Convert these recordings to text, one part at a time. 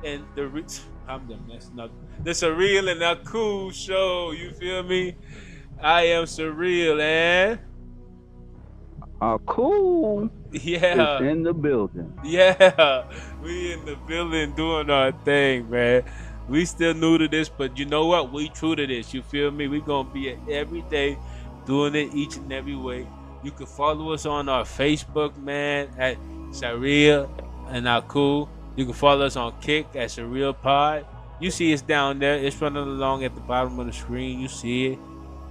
and I'm the messing up. The Surreal and that cool show. You feel me? I am Surreal, and Cool is yeah, in the building. yeah, we in the building doing our thing, man. We still new to this, but you know what? We true to this. You feel me? We gonna be it every day, doing it each and every way. You can follow us on our Facebook, man, at Cyreal and our cool. You can follow us on Kick at Surreal Pod. You see us down there. It's running along at the bottom of the screen. You see it.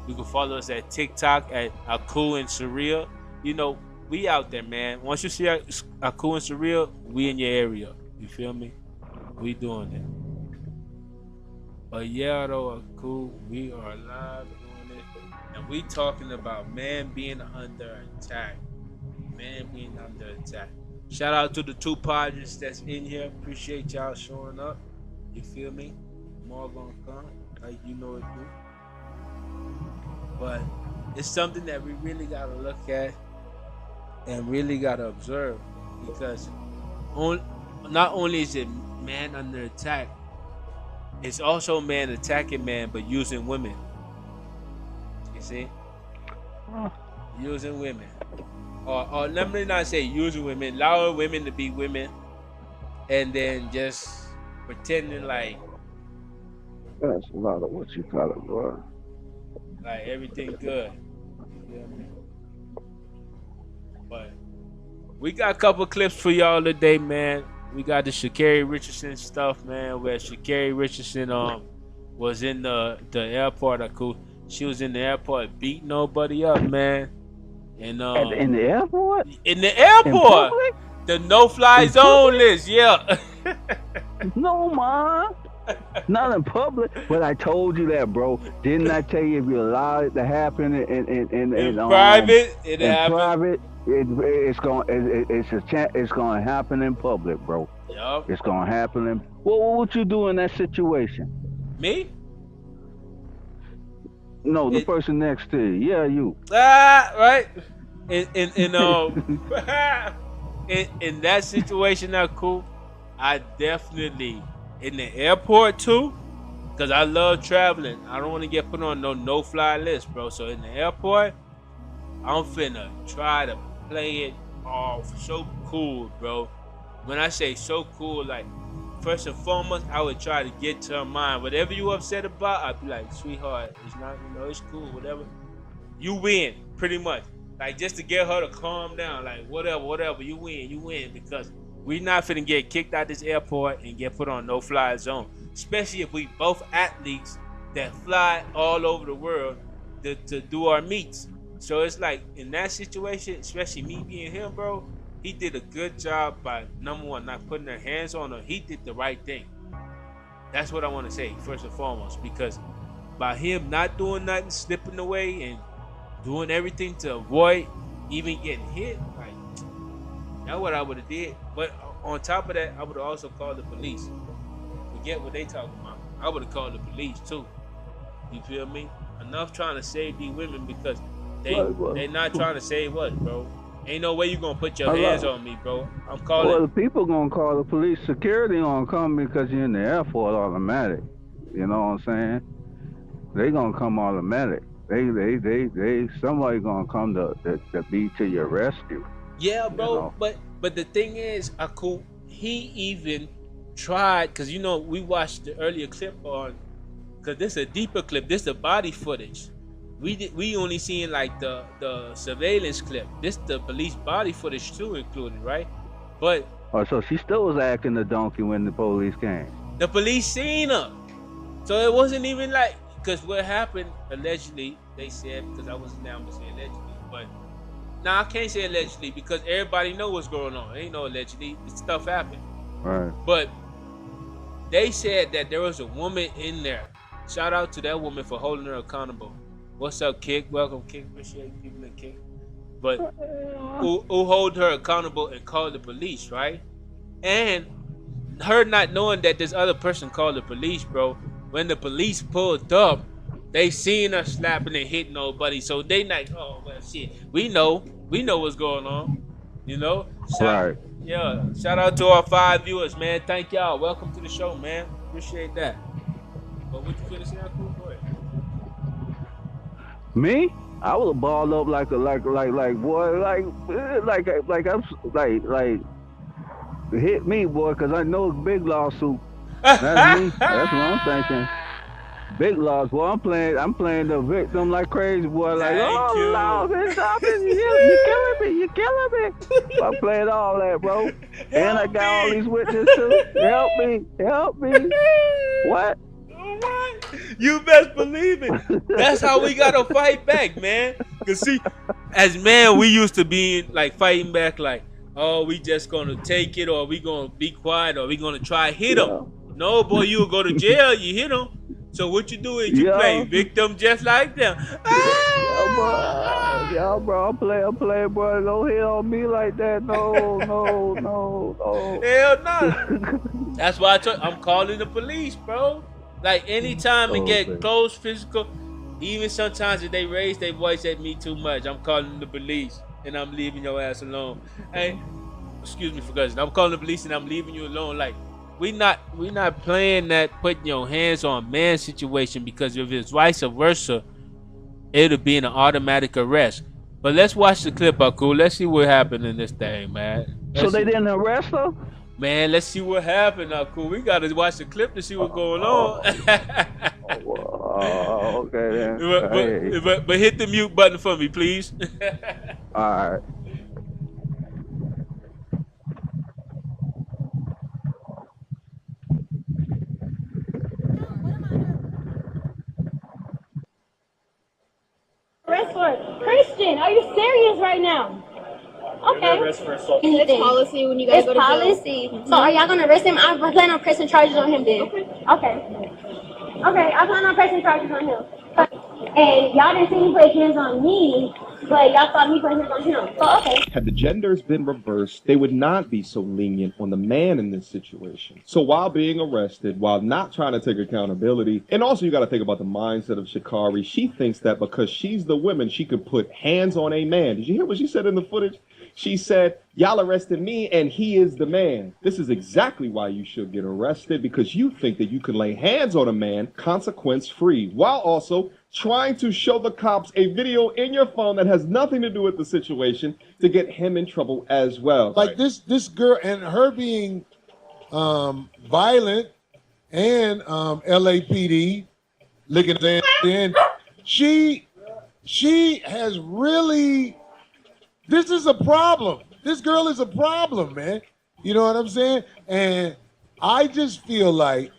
You can follow us at TikTok at Aku and Surreal. You know, we out there, man. Once you see Aku and Surreal, we in your area. You feel me? We doing it. But yeah, though, Aku, we are live doing it. And we talking about man being under attack. Man being under attack. Shout out to the two podcasts that's in here. Appreciate y'all showing up. You feel me? More gonna come, like you know it do. But it's something that we really gotta look at and really gotta observe because on, not only is it man under attack, it's also man attacking man but using women. You see, Oh, using women, or let me not say using women, allowing women to be women, and then just pretending that's a lot of what you call it, boy. like everything good. You feel me? But we got a couple clips for y'all today, man. We got the Sha'Carri Richardson stuff, man, where Sha'Carri Richardson was in the airport. Cool. She was in the airport beating nobody up, man. And In the airport? in the In airport, public? the no fly In zone public? list, yeah. No, man. Not in public. But I told you that, bro. Didn't I tell you if you allow it to happen In private, it in happened. private, it's a chance it's gonna happen in public, bro. Yup. It's gonna happen in. What would you do in that situation? Me? No, the It person next to you. Yeah, you. right. In in that situation, that cool. I definitely in the airport too, cause I love traveling. I don't want to get put on no fly list, bro. So in the airport, I'm finna try to play it off so cool, bro. When I say so cool, like first and foremost, I would try to get to her mind. Whatever you upset about, I'd be like, sweetheart, it's not, it's cool, whatever. You win, pretty much. Like just to get her to calm down, like whatever, you win, because we not finna get kicked out this airport and get put on no fly zone. Especially if we both athletes that fly all over the world to do our meets. So it's like in that situation, especially me being him, bro, he did a good job by number one, not putting their hands on her. He did the right thing. That's what I want to say, first and foremost, because by him not doing nothing, slipping away and doing everything to avoid even getting hit, like that's what I would have did. But on top of that, I would have also called the police. Forget what they talking about. I would have called the police too. You feel me? Enough trying to save these women because they not trying to save us, bro. Ain't no way you gonna put your hands Hello. on me, bro. I'm Well, calling. the people gonna call the police. Security gonna come because you're in the airport automatic. You know what I'm saying? They gonna come automatic. Somebody gonna come to be to your rescue. Yeah, You bro. know. But the thing is, Aku, he even tried because we watched the earlier clip on because this is a deeper clip. This is the body footage. We only seen like the surveillance clip. This the police body footage too included, right? But Oh, so she still was acting the donkey when the police came. the police seen her, so it wasn't even like because what happened allegedly they said because I wasn't there. I'm gonna say allegedly, but now I can't say allegedly because everybody know what's going on. Ain't no allegedly. This stuff happened, Right. but they said that there was a woman in there. Shout out to that woman for holding her accountable. What's up, Kick? Welcome, Kick. Appreciate you people in Kick. But who hold her accountable and call the police, right? And her not knowing that this other person called the police, bro. When the police pulled up, they seen her slapping and hitting nobody, so they like, oh well, shit. We know what's going on, you know. Shout, Right. Yeah, shout out to our 5 viewers, man. Thank y'all. Welcome to the show, man. Appreciate that. But what you finna say, cool? Go ahead. Me? I would have balled up like boy like I'm like hit me boy because I know it's big lawsuit. That's me. That's what I'm thinking. Big loss, boy. I'm playing the victim like crazy, boy. Like, Thank oh you. Lord, stop it! You killing me! You killing me! I'm playing all that, bro. And I Help got all me. these witnesses too. Help me! Help me! What? What? You best believe it. That's how we gotta fight back, man. Cause see, as man, we used to be like fighting back, like, oh, we just gonna take it, or we gonna be quiet, or we gonna try hit them. Yeah, No, boy, you'll go to jail. You hit them. So what you do is you play yeah, victim just like them. yeah, bro. Ah! Yeah, bro. I'm playing, bro. Don't hit on me like that. No, no, no, Hell no. no. That's why I'm calling the police, bro. Like anytime it get Okay. close, physical, even sometimes if they raise their voice at me too much, I'm calling the police and I'm leaving your ass alone. Hey, excuse me for cussing. I'm calling the police and I'm leaving you alone. Like we not playing that putting your hands on man situation because if it's vice versa, it'll be an automatic arrest. But let's watch the clip, Uncle. Let's see what happened in this thing, man. So Let's they see. didn't arrest her? Man, let's see what happened now, cool. We gotta watch the clip to see what's going on. Oh, okay then. Hey, but hit the mute button for me, please. all right. Arrest for Christian, are you serious right now? Okay. It's policy when you guys go to jail. It's policy. So are y'all gonna arrest him? I plan on pressing charges on him then. Okay. Okay, I plan on pressing charges on him. And y'all didn't see me put hands on me, but y'all thought me put hands on him. So okay. Had the genders been reversed, they would not be so lenient on the man in this situation. So while being arrested, while not trying to take accountability, and also you got to think about the mindset of Sha'Carri. She thinks that because she's the woman, she could put hands on a man. Did you hear what she said in the footage? She said, y'all arrested me and he is the man. This is exactly why you should get arrested, because you think that you can lay hands on a man consequence free, while also trying to show the cops a video in your phone that has nothing to do with the situation to get him in trouble as well. Like this girl and her being violent and LAPD looking at that, and she has really, this is a problem. This girl is a problem, man. You know what I'm saying? And I just feel like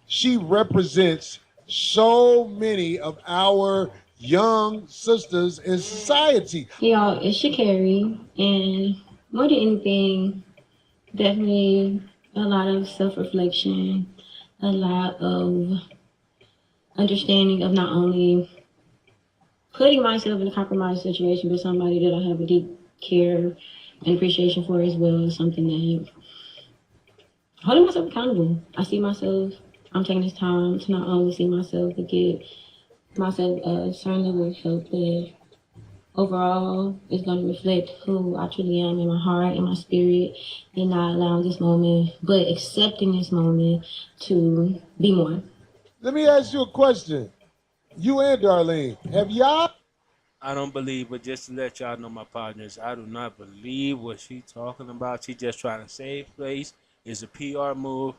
she represents so many of our young sisters in society. Y'all, it's Sha'Carri, and more than anything, definitely a lot of self-reflection, a lot of understanding of not only putting myself in a compromised situation, but somebody that I have a deep care and appreciation for as well is something that holding myself accountable. I see myself, I'm taking this time to not only see myself, but get myself a certain level of help that overall is going to reflect who I truly am in my heart and my spirit, and not allowing this moment, but accepting this moment to be more. Let me ask you a question. You and Darlene, have y'all? I don't believe, but just to let y'all know, my partners, I do not believe what she talking about. She just trying to save face. It's a PR move,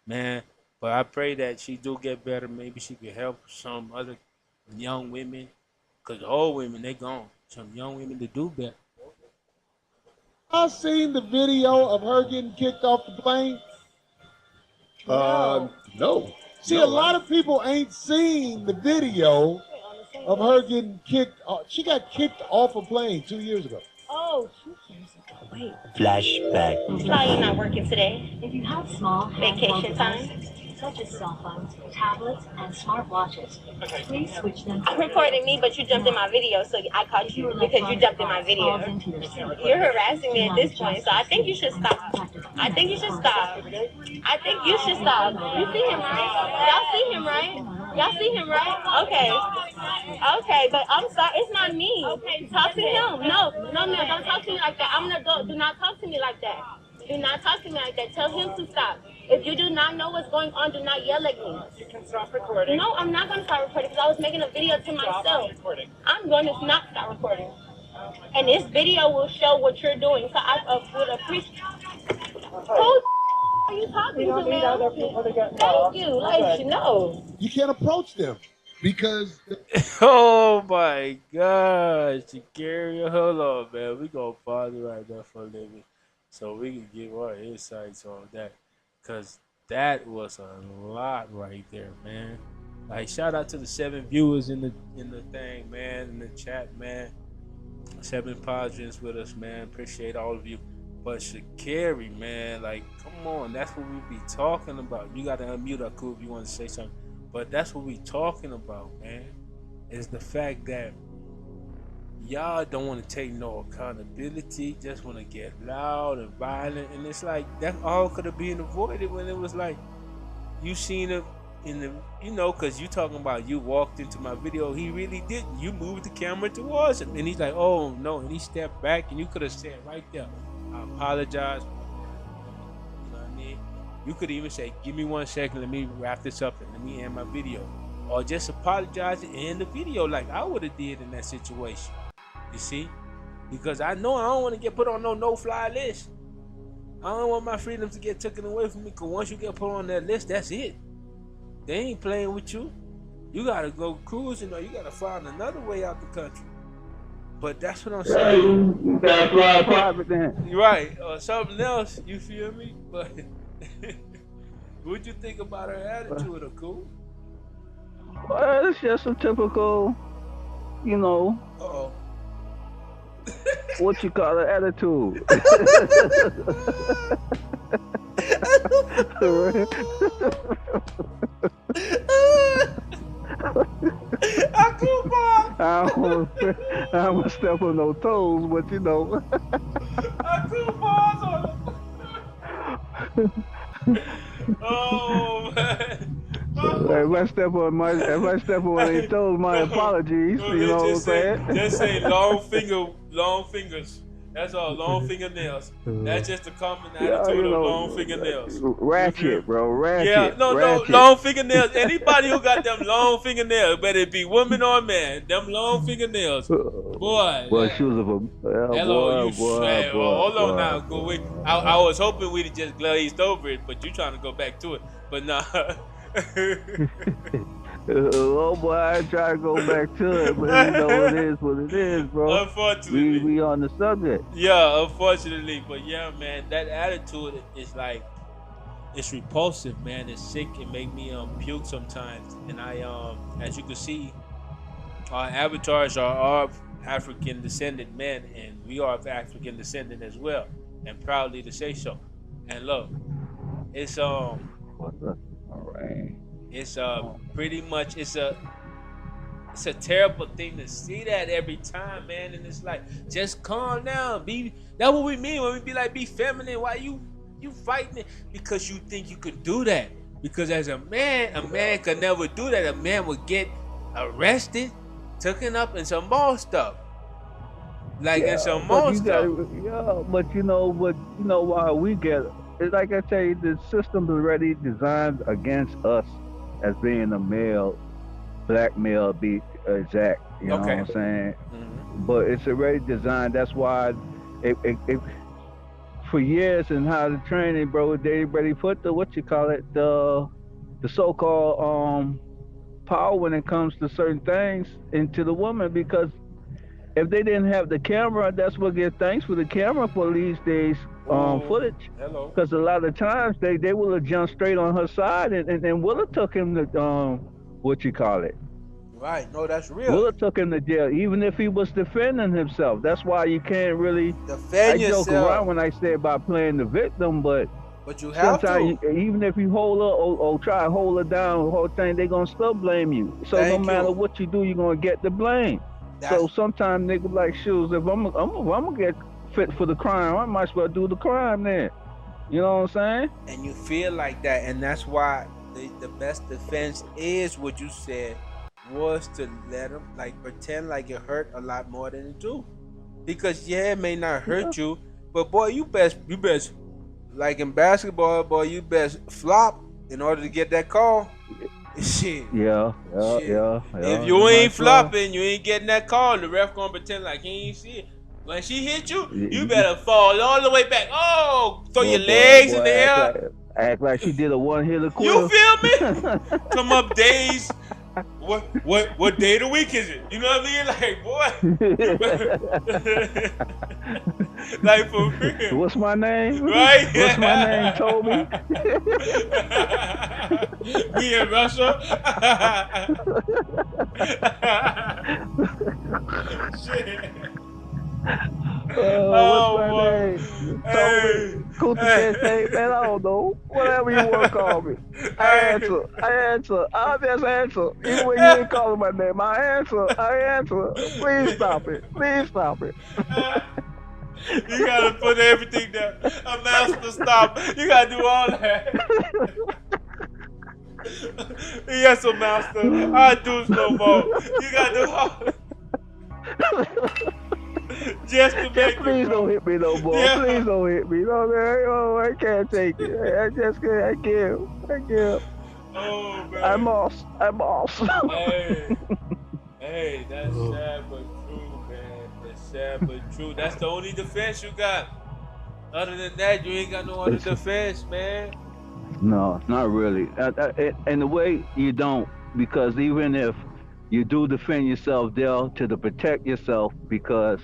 man. But I pray that she do get better. Maybe she could help some other young women, because old women, they gone. Some young women to do better. Y'all seen the video of her getting kicked off the plane? No. See, a lot of people ain't seen the video of her getting kicked. She got kicked off a plane 2 years ago. Oh, 2 years ago. Wait. Flashback. Why are you not working today? If you have small Vacation handheld time? devices, such as cell phones, tablets, and smartwatches, please switch them to I'm recording me, but you jumped in my video, so I caught you because you jumped in my video. Into your cell. You're harassing me at this point, so I think you should stop. I think you should stop. I think you should stop. You see him, right? Y'all see him, right? Y'all see him, right? Okay. Okay, but I'm sorry. It's not me. Talk to him. No, don't talk to me like that. I'm an adult. Do not talk to me like that. Do not talk to me like that. Tell him to stop. If you do not know what's going on, do not yell at me. You can stop recording. No, I'm not going to stop recording because I was making a video to myself. I'm going to not stop recording. And this video will show what you're doing. So I would appreciate. Who are you talking to, man? Thank you. Like, no. You can't approach them because Oh my gosh, Gary, hold on, man. We gonna pause it right there for a minute, so we can give our insights on that, cause that was a lot right there, man. Like, shout out to the 7 viewers in the thing, man, in the chat, man. 7 positions with us, man. Appreciate all of you. But Shakari, man, like, come on, that's what we be talking about. You gotta unmute our cool if you want to say something. But that's what we talking about, man. Is the fact that y'all don't want to take no accountability, just want to get loud and violent, and it's like that all could have been avoided when it was like you seen it in the, you know, because you talking about you walked into my video, he really didn't. You moved the camera towards him, and he's like, oh no, and he stepped back, and you could have said right there, I apologize. You know what I mean? You could even say, give me 1 second, let me wrap this up and let me end my video. Or just apologize and end the video like I would have did in that situation. You see? Because I know I don't want to get put on no fly list. I don't want my freedoms to get taken away from me, because once you get put on that list, that's it. They ain't playing with you. You got to go cruising, or you got to find another way out the country. But that's what I'm saying. You gotta fly private then. Right, or something else, you feel me? But what'd you think about her attitude, Akul? Well, it's just a typical, you know, Uh-oh. what you call an attitude. I don't want to step on no toes, but you know. Oh man. If I step on any toes, my apologies. You know what I'm saying? Just say long fingers. That's all, long fingernails. That's just a common attitude of long fingernails. Ratchet, bro, ratchet. Yeah, no, long fingernails. Anybody who got them long fingernails, whether it be woman or man, them long fingernails, boy. Well, she was hello, boy. Hold on now, go wait. I was hoping we'd just glazed over it, but you trying to go back to it, but nah. Oh boy, I try to go back to it, but you know it is what it is, bro. Unfortunately, we on the subject. Yeah, unfortunately, but yeah, man, that attitude is like, it's repulsive, man. It's sick. It make me puke sometimes, and I as you can see, our avatars are of African descendant men, and we are of African descendant as well, and proudly to say so. And look, it's All right. It's pretty much it's a terrible thing to see that every time, man. And it's like, just calm down. That's what we mean when we be like, be feminine. Why you fighting it? Because you think you could do that. Because as a man could never do that. A man would get arrested, taken up, and some more stuff. Like, and some more stuff. But you know why we get it. It's like I tell you, the system is already designed against us as being a male, black male, be exact. You know what I'm saying? Mm-hmm. But it's already designed. That's why it for years in how the training, bro, they already put the the so-called power when it comes to certain things into the woman, because if they didn't have the camera, that's what get thanks for the camera for these days footage. Because a lot of times they will have jumped straight on her side and will have took him to Right, no, that's real. Will have took him to jail, even if he was defending himself. That's why you can't really defend yourself. I joke around when I say about playing the victim, but you have to. Even if you hold her or try to hold her down, the whole thing, they're gonna still blame you. So no matter what you do, you're gonna get the blame. So sometimes niggas like shoes. If I'm gonna get fit for the crime, I might as well do the crime then. You know what I'm saying? And you feel like that, and that's why the best defense is what you said, was to let them pretend like it hurt a lot more than it do. Because it may not hurt you, but boy, you best like in basketball, boy, you best flop in order to get that call. Shit. Yeah. If you You ain't might well. flopping, you ain't getting that call. The ref gonna pretend like he ain't see it. When she hit you, you You better fall all the way back. Oh, throw your boy, legs in the air. act like she did a one-hitter You quitter. feel me? Come up days. What day of the week is it? You know what I mean? Like, boy, you better, like for real. What's my name? Right? What's my name, Toby? Me in Russia. Shit. What's Oh my boy. name? Hey. Toby. Kuta say, man, I don't know. Whatever you want to call me. I answer. I'll just answer. Even when you ain't calling my name, I answer. Please stop it. You gotta put everything down. A master stop. You gotta do all that. Yes, a master. I do no more. You gotta do all that. Just to make please it, don't hit me no more. Yeah. Please don't hit me. No, man. Oh, I can't take it. I can't. Oh man. I'm off. Hey, that's sad but true, man. That's sad but true. That's the only defense you got. Other than that, you ain't got no other defense, man. No, not really. In a way, you don't, because even if you do defend yourself, they'll to protect yourself, because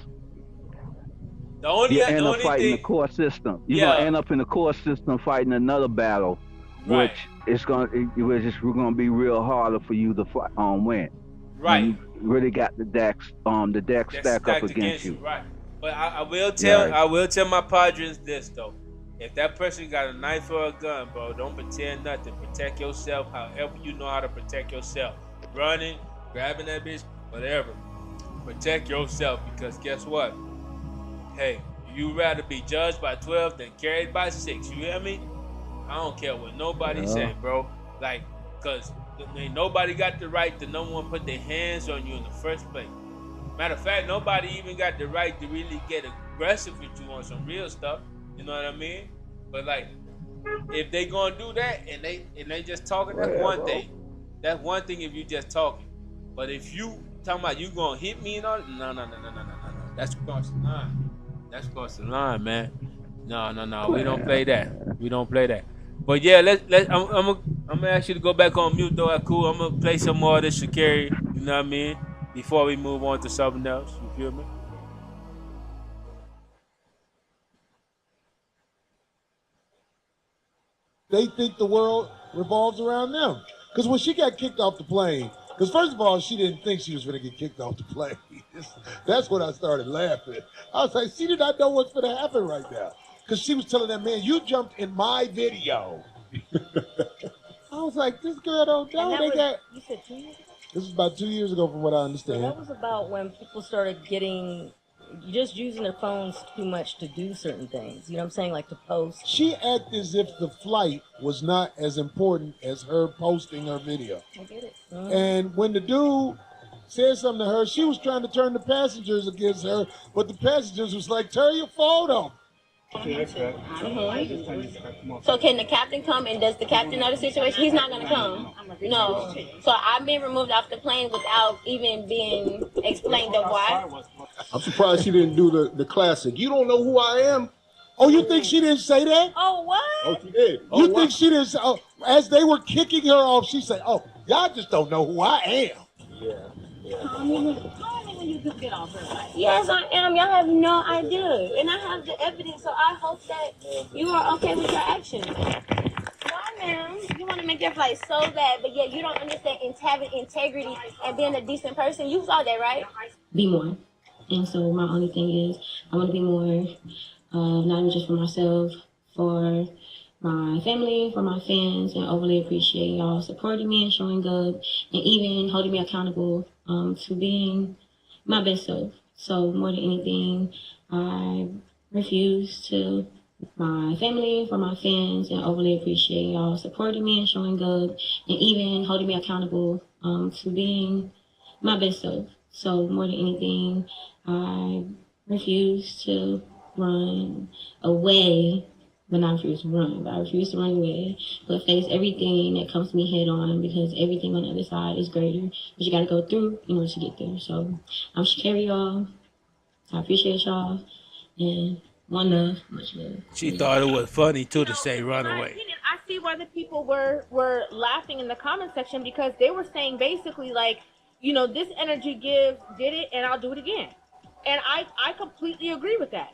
you end up fighting the court system. You're gonna end up in the court system fighting another battle, Right. which we're gonna be real harder for you to fight, win. Right. When you really got the deck That's stack up against you. Right. But I will tell my Padres this though. If that person got a knife or a gun, bro, don't pretend nothing. Protect yourself however you know how to protect yourself. Running, grabbing that bitch, whatever. Protect yourself, because guess what? Hey, you rather be judged by 12 than carried by 6. You hear me? I don't care what nobody say, bro. Like, cause nobody got the right to no one put their hands on you in the first place. Matter of fact, nobody even got the right to really get aggressive with you on some real stuff. You know what I mean? But like, if they gonna do that and they just talking, that's one thing. That's one thing if you just talking. But if you talking about you gonna hit me and all, no. That's cross the line. That's cross the line, man. No. We don't play that. But yeah, I'm gonna ask you to go back on mute though. Cool. I'm gonna play some more of this Shakari. You know what I mean? Before we move on to something else. You feel me? They think the world revolves around them. Because when she got kicked off the plane, because first of all, she didn't think she was going to get kicked off the plane. That's when I started laughing. I was like, she did not know what's going to happen right now. Because she was telling that man, you jumped in my video. I was like, this girl don't know. You said 2 years ago? This is about 2 years ago from what I understand. So that was about when people started getting, just using their phones too much to do certain things. You know what I'm saying? Like to post. She acted as if the flight was not as important as her posting her video. I get it. And when the dude said something to her, she was trying to turn the passengers against her, but the passengers was like, turn your phone on. So can the captain come, and does the captain know the situation? He's not gonna come. No. So I've been removed off the plane without even being explained of why. I'm surprised she didn't do the classic. You don't know who I am? Oh, you think she didn't say that? Oh, what? Oh, she did. You think she didn't say, as they were kicking her off, she said, oh, y'all just don't know who I am. Yeah. Yes, I am. Y'all have no idea. And I have the evidence, so I hope that you are okay with your actions. Why, ma'am? You want to make your flight so bad, but yet you don't understand having integrity and being a decent person. You saw that, right? Be more. And so my only thing is I want to be more, not even just for myself, for my family, for my fans, and overly appreciate y'all supporting me and showing up and even holding me accountable to being my best self. So more than anything, I refuse to my family, for my fans, and overly appreciate y'all supporting me and showing up and even holding me accountable to being my best self. So more than anything, I refuse to run away but I refuse to run. But I refuse to run away, but face everything that comes to me head on, because everything on the other side is greater. But you got to go through in order to get there. So I'm Shakari, y'all. I appreciate y'all, and one love, much love. She thought it was funny too to say In run my away. opinion, I see why the people were laughing in the comment section, because they were saying basically like, this energy did it, and I'll do it again. And I completely agree with that.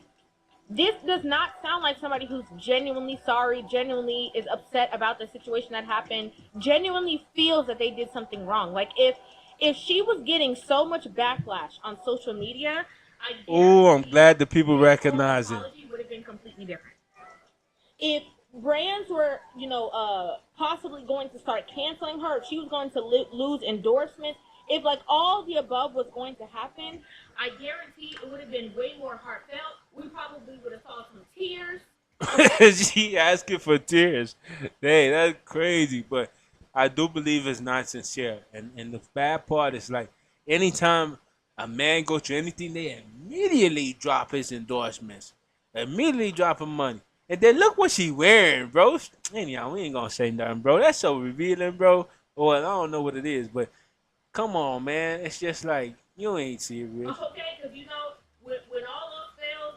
This does not sound like somebody who's genuinely sorry, genuinely is upset about the situation that happened, genuinely feels that they did something wrong. Like if she was getting so much backlash on social media, Oh, I'm glad the people recognize it. apology would have been completely different. If brands were, possibly going to start canceling her, if she was going to lose endorsements, if like all the above was going to happen, I guarantee it would have been way more heartfelt. We probably would have saw some tears. She asking for tears. Dang, that's crazy. But I do believe it's not sincere. And the bad part is like anytime a man goes through anything, they immediately drop his endorsements. Immediately dropping money. And then look what she wearing, bro. Anyhow, we ain't gonna say nothing, bro. That's so revealing, bro. Well, I don't know what it is, but come on, man. It's just like you ain't serious. Okay, because when all else fails,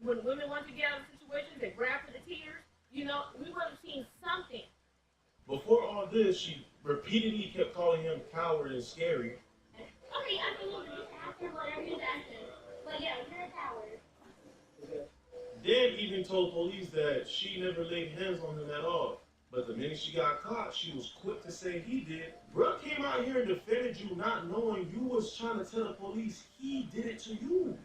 when women want to get out of situations, they grab for the tears. We would have seen something. Before all this, she repeatedly kept calling him coward and scary. Okay, I can look after whatever he's asking. But yeah, you're a coward. Then even told police that she never laid hands on him at all. But the minute she got caught, she was quick to say he did. Bruh came out here and defended you, not knowing you was trying to tell the police he did it to you.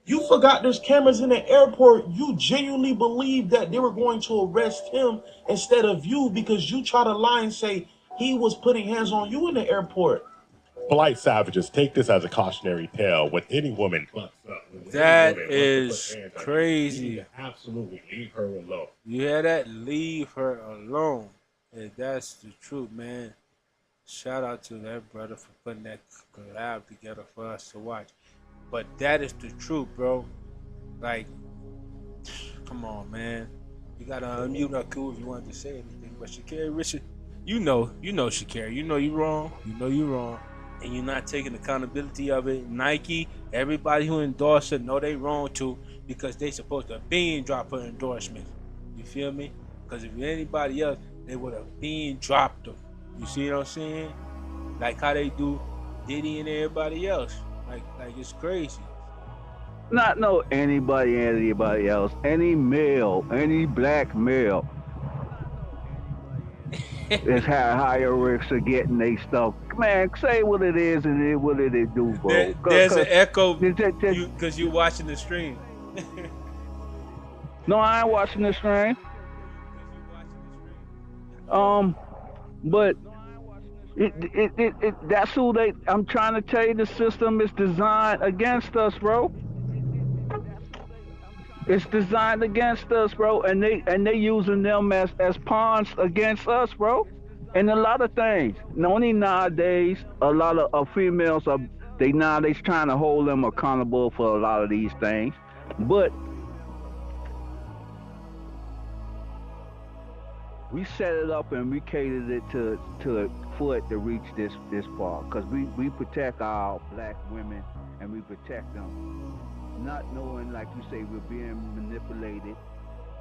You forgot there's cameras in the airport. You genuinely believe that they were going to arrest him instead of you because you try to lie and say he was putting hands on you in the airport. Polite savages, take this as a cautionary tale. When any woman fucks up, That is crazy. You need to absolutely leave her alone. You hear that? Leave her alone. And that's the truth, man. Shout out to that brother for putting that collab together for us to watch. But that is the truth, bro. Like, come on, man. You gotta unmute her cool if you wanted to say anything. But Shakari Richard, you know Shakari. You know you wrong. You know you wrong. And you're not taking accountability of it. Nike, everybody who endorsed her know they wrong too, because they supposed to have been drop her endorsement. You feel me? Because if anybody else, they would have been dropped them. You see what I'm saying? Like how they do Diddy and everybody else. Like it's crazy. Not no anybody else. Any male, any black male is higher risk of getting they stuff. Man, say what it is and what it do, bro. There's an echo because you're watching the stream. No, I ain't watching the stream. But that's who they. I'm trying to tell you, the system is designed against us, bro. It's designed against us, bro, and they using them as pawns against us, bro. And a lot of things. Only nowadays, a lot of females are they trying to hold them accountable for a lot of these things, but we set it up and we catered it for it to reach this part, because we protect our black women and we protect them, not knowing, like you say, we're being manipulated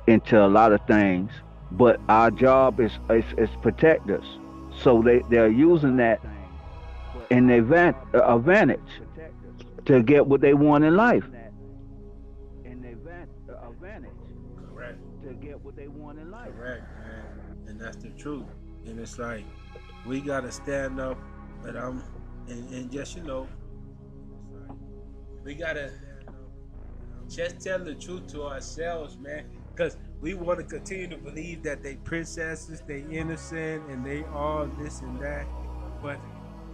into a lot of things. But our job is protect us. So they're using that in their advantage to get what they want in life. Correct. To get what they want in life. Correct, man. And that's the truth. And it's like we gotta stand up, but and just we gotta just tell the truth to ourselves, man. Because we want to continue to believe that they princesses, they innocent, and they all this and that. But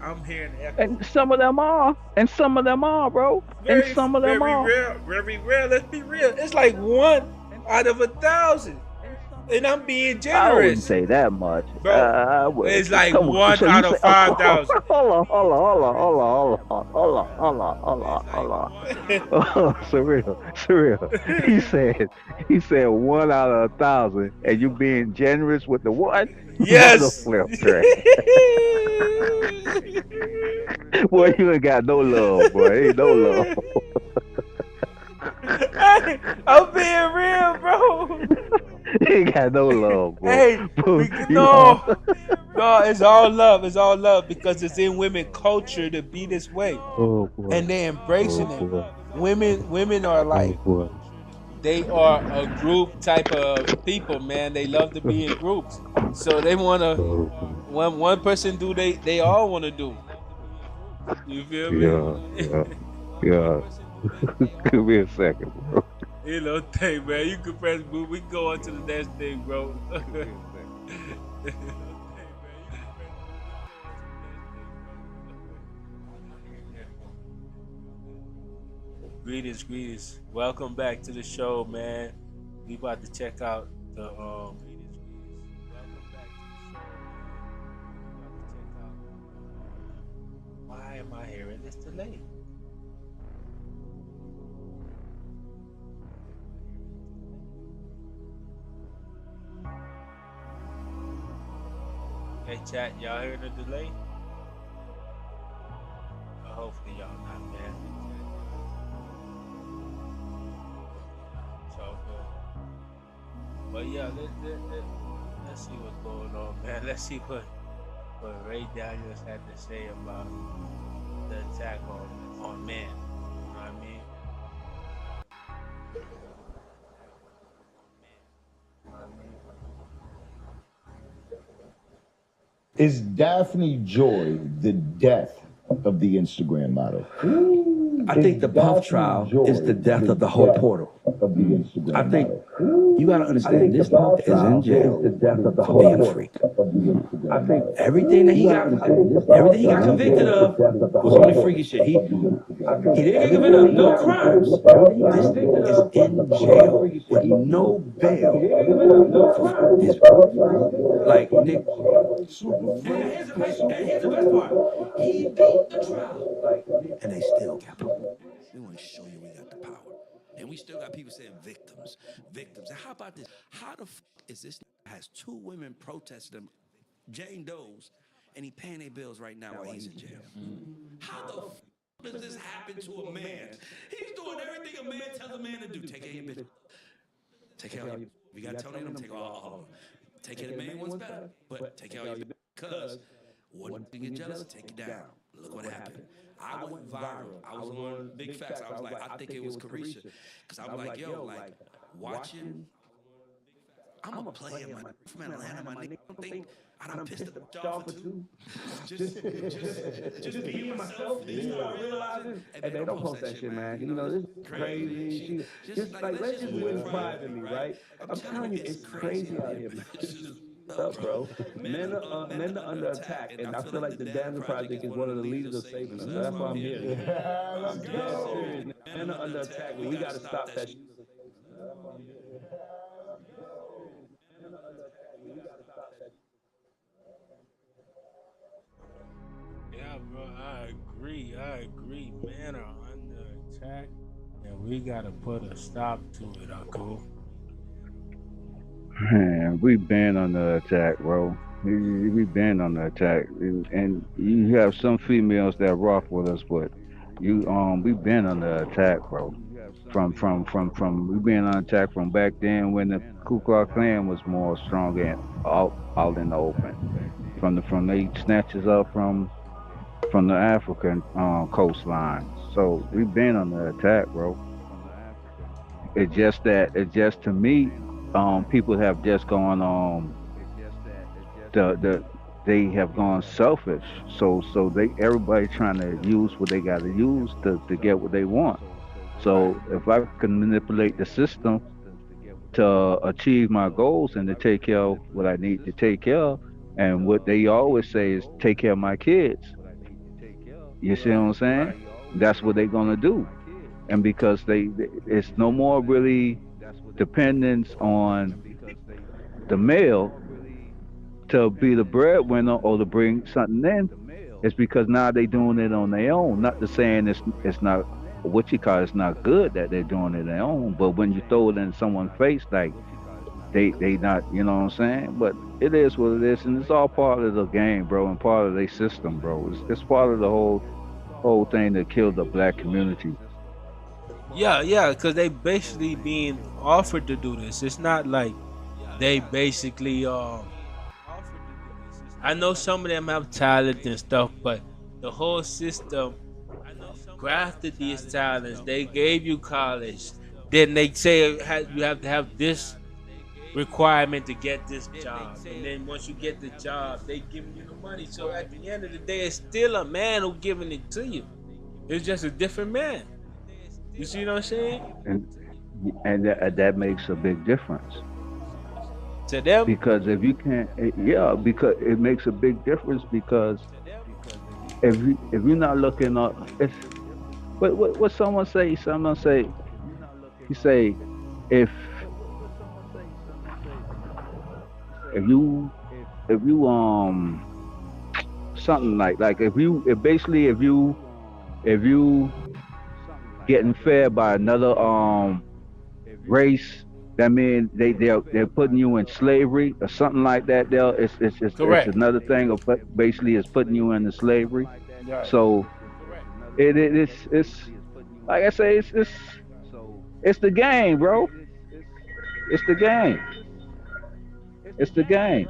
I'm hearing echo. And some of them are, bro. And some of them are. Very rare. Let's be real. It's like 1 out of 1,000. And I'm being I wouldn't generous, say that much. bro. I would. It's like Come on. one So you out say, of 5,000. hold on. Surreal. He said 1 out of 1,000, and you being generous with the one. You mother Yes. flip track. Boy, you ain't got no love, boy. Ain't no love. Hey, I'm being real, bro. You ain't got no love, bro. Hey, Bro, you no, no, it's all love. It's all love because it's in women culture to be this way, oh boy. and they're Oh embracing it. boy. Women are Oh like boy. they are a group type of people, man. They love to be in groups, so they wanna. Oh boy. When one person do, they all wanna do. You feel me? Yeah, yeah, yeah. Give me a second, bro. You know, thing, man. You can press move. We can go on to the next thing, bro. Greetings, greetings. Welcome back to the show, man. We about to check out the Why am I hearing this delay? Hey, chat, y'all hearing the delay? Hopefully, y'all not, man. It's all good. But yeah, let's see what's going on, man. Let's see what Ray Daniels had to say about the attack on men. You know what I mean? Is Daphne Joy the death of the Instagram model? I think the Puff trial is the death of the whole portal. I think you got to understand this Puff is in jail for being a freak. I think everything he got convicted of was only freaky shit. He didn't get convicted of no crimes. This nigga is in jail with no bail. Like Nick. And here's the best part. He beat the trial, and they still kept him. We want to show you we got the power. And we still got people saying victims. And how about this? How the f is this has 2 women protesting him, Jane Doe's, and he paying their bills right now while he's in jail? How the f does this happen to a man? He's doing everything a man tells a man to do. Take care of your bitch. Take care of your. We got Tony and them. Take all of them. Take care of the main ones better, but take care of your bitch. Because one thing get jealous, take it down. Look what happened. I went viral. I was on Big Facts. I was like, I think it was Carisha. Because I was like, yo, like, watching. I'm a player, man. From Atlanta, my nigga. I don't pissed the off for 2. Just being myself. Then you start realizing, and they don't post that shit, man. You know, this is crazy. Just like, let's just win privately, right? I'm telling you, it's crazy out here, man. Up, bro. Men are under attack, and I feel like the Daniel Project is one of the leaders of saving us. That's why I'm here. Yeah, let's go. Men are under attack, but we got to stop that shit. Yeah, bro, I agree. Men are under attack, and we gotta put a stop to it, Uncle. Man, we been under attack, bro. We been under attack, and you have some females that rock with us, but we been under attack, bro. From we been under attack from back then when the Ku Klux Klan was more strong and out in the open. From they snatches up from the African coastline. So we been under attack, bro. It's just to me, people have just gone the they have gone selfish. So they everybody trying to use what they got to use to get what they want. So if I can manipulate the system to achieve my goals and to take care of what I need to take care of, and what they always say is take care of my kids. You see what I'm saying? That's what they're gonna do, and because it's no more really dependence on the male to be the breadwinner or to bring something in, it's because now they doing it on their own. Not to saying it's not what you call it's not good that they're doing it their own, but when you throw it in someone's face, like they not, you know what I'm saying? But it is what it is, and it's all part of the game, bro, and part of their system, bro. It's part of the whole thing that killed the black community. Yeah, because they basically being offered to do this. It's not like they basically I know some of them have talent and stuff, but the whole system grafted these talents. They gave you college. Then they say you have to have this requirement to get this job. And then once you get the job, they giving you the money. So at the end of the day, it's still a man who giving it to you. It's just a different man. You see what I'm saying? And that makes a big difference. To them, Because if you can't, yeah, because it makes a big difference because if you're not looking up, it's what someone say. Someone say, you say, if if you if you something like if basically if you getting fed by another race, that means they're putting you in slavery or something like that. They'll it's correct. another thing of basically it's putting you into slavery. Right. So it's like I say, it's the game, bro. It's the game. It's the game.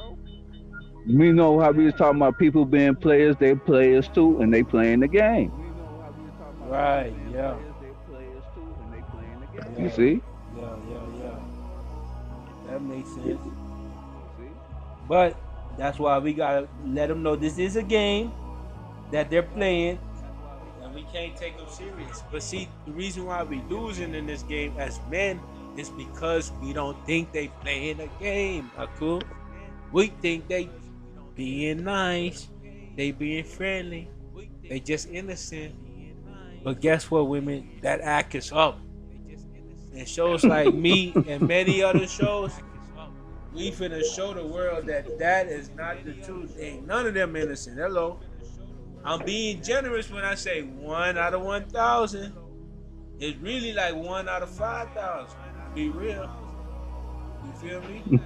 We know how we was talking about people being players, they players too, and they playing the game. Right. Yeah. You Yeah. see? Yeah. That makes sense. But that's why we gotta let them know this is a game that they're playing, and we can't take them serious. But see, the reason why we losing in this game as men is because we don't think they playing a game. Cool. We think they being nice, they being friendly, they just innocent. But guess what, women? That act is up. And shows like me and many other shows, we finna show the world that that is not the truth. Ain't none of them innocent. Hello. I'm being generous when I say 1 out of 1,000. It's really like 1 out of 5,000. Be real. You feel me?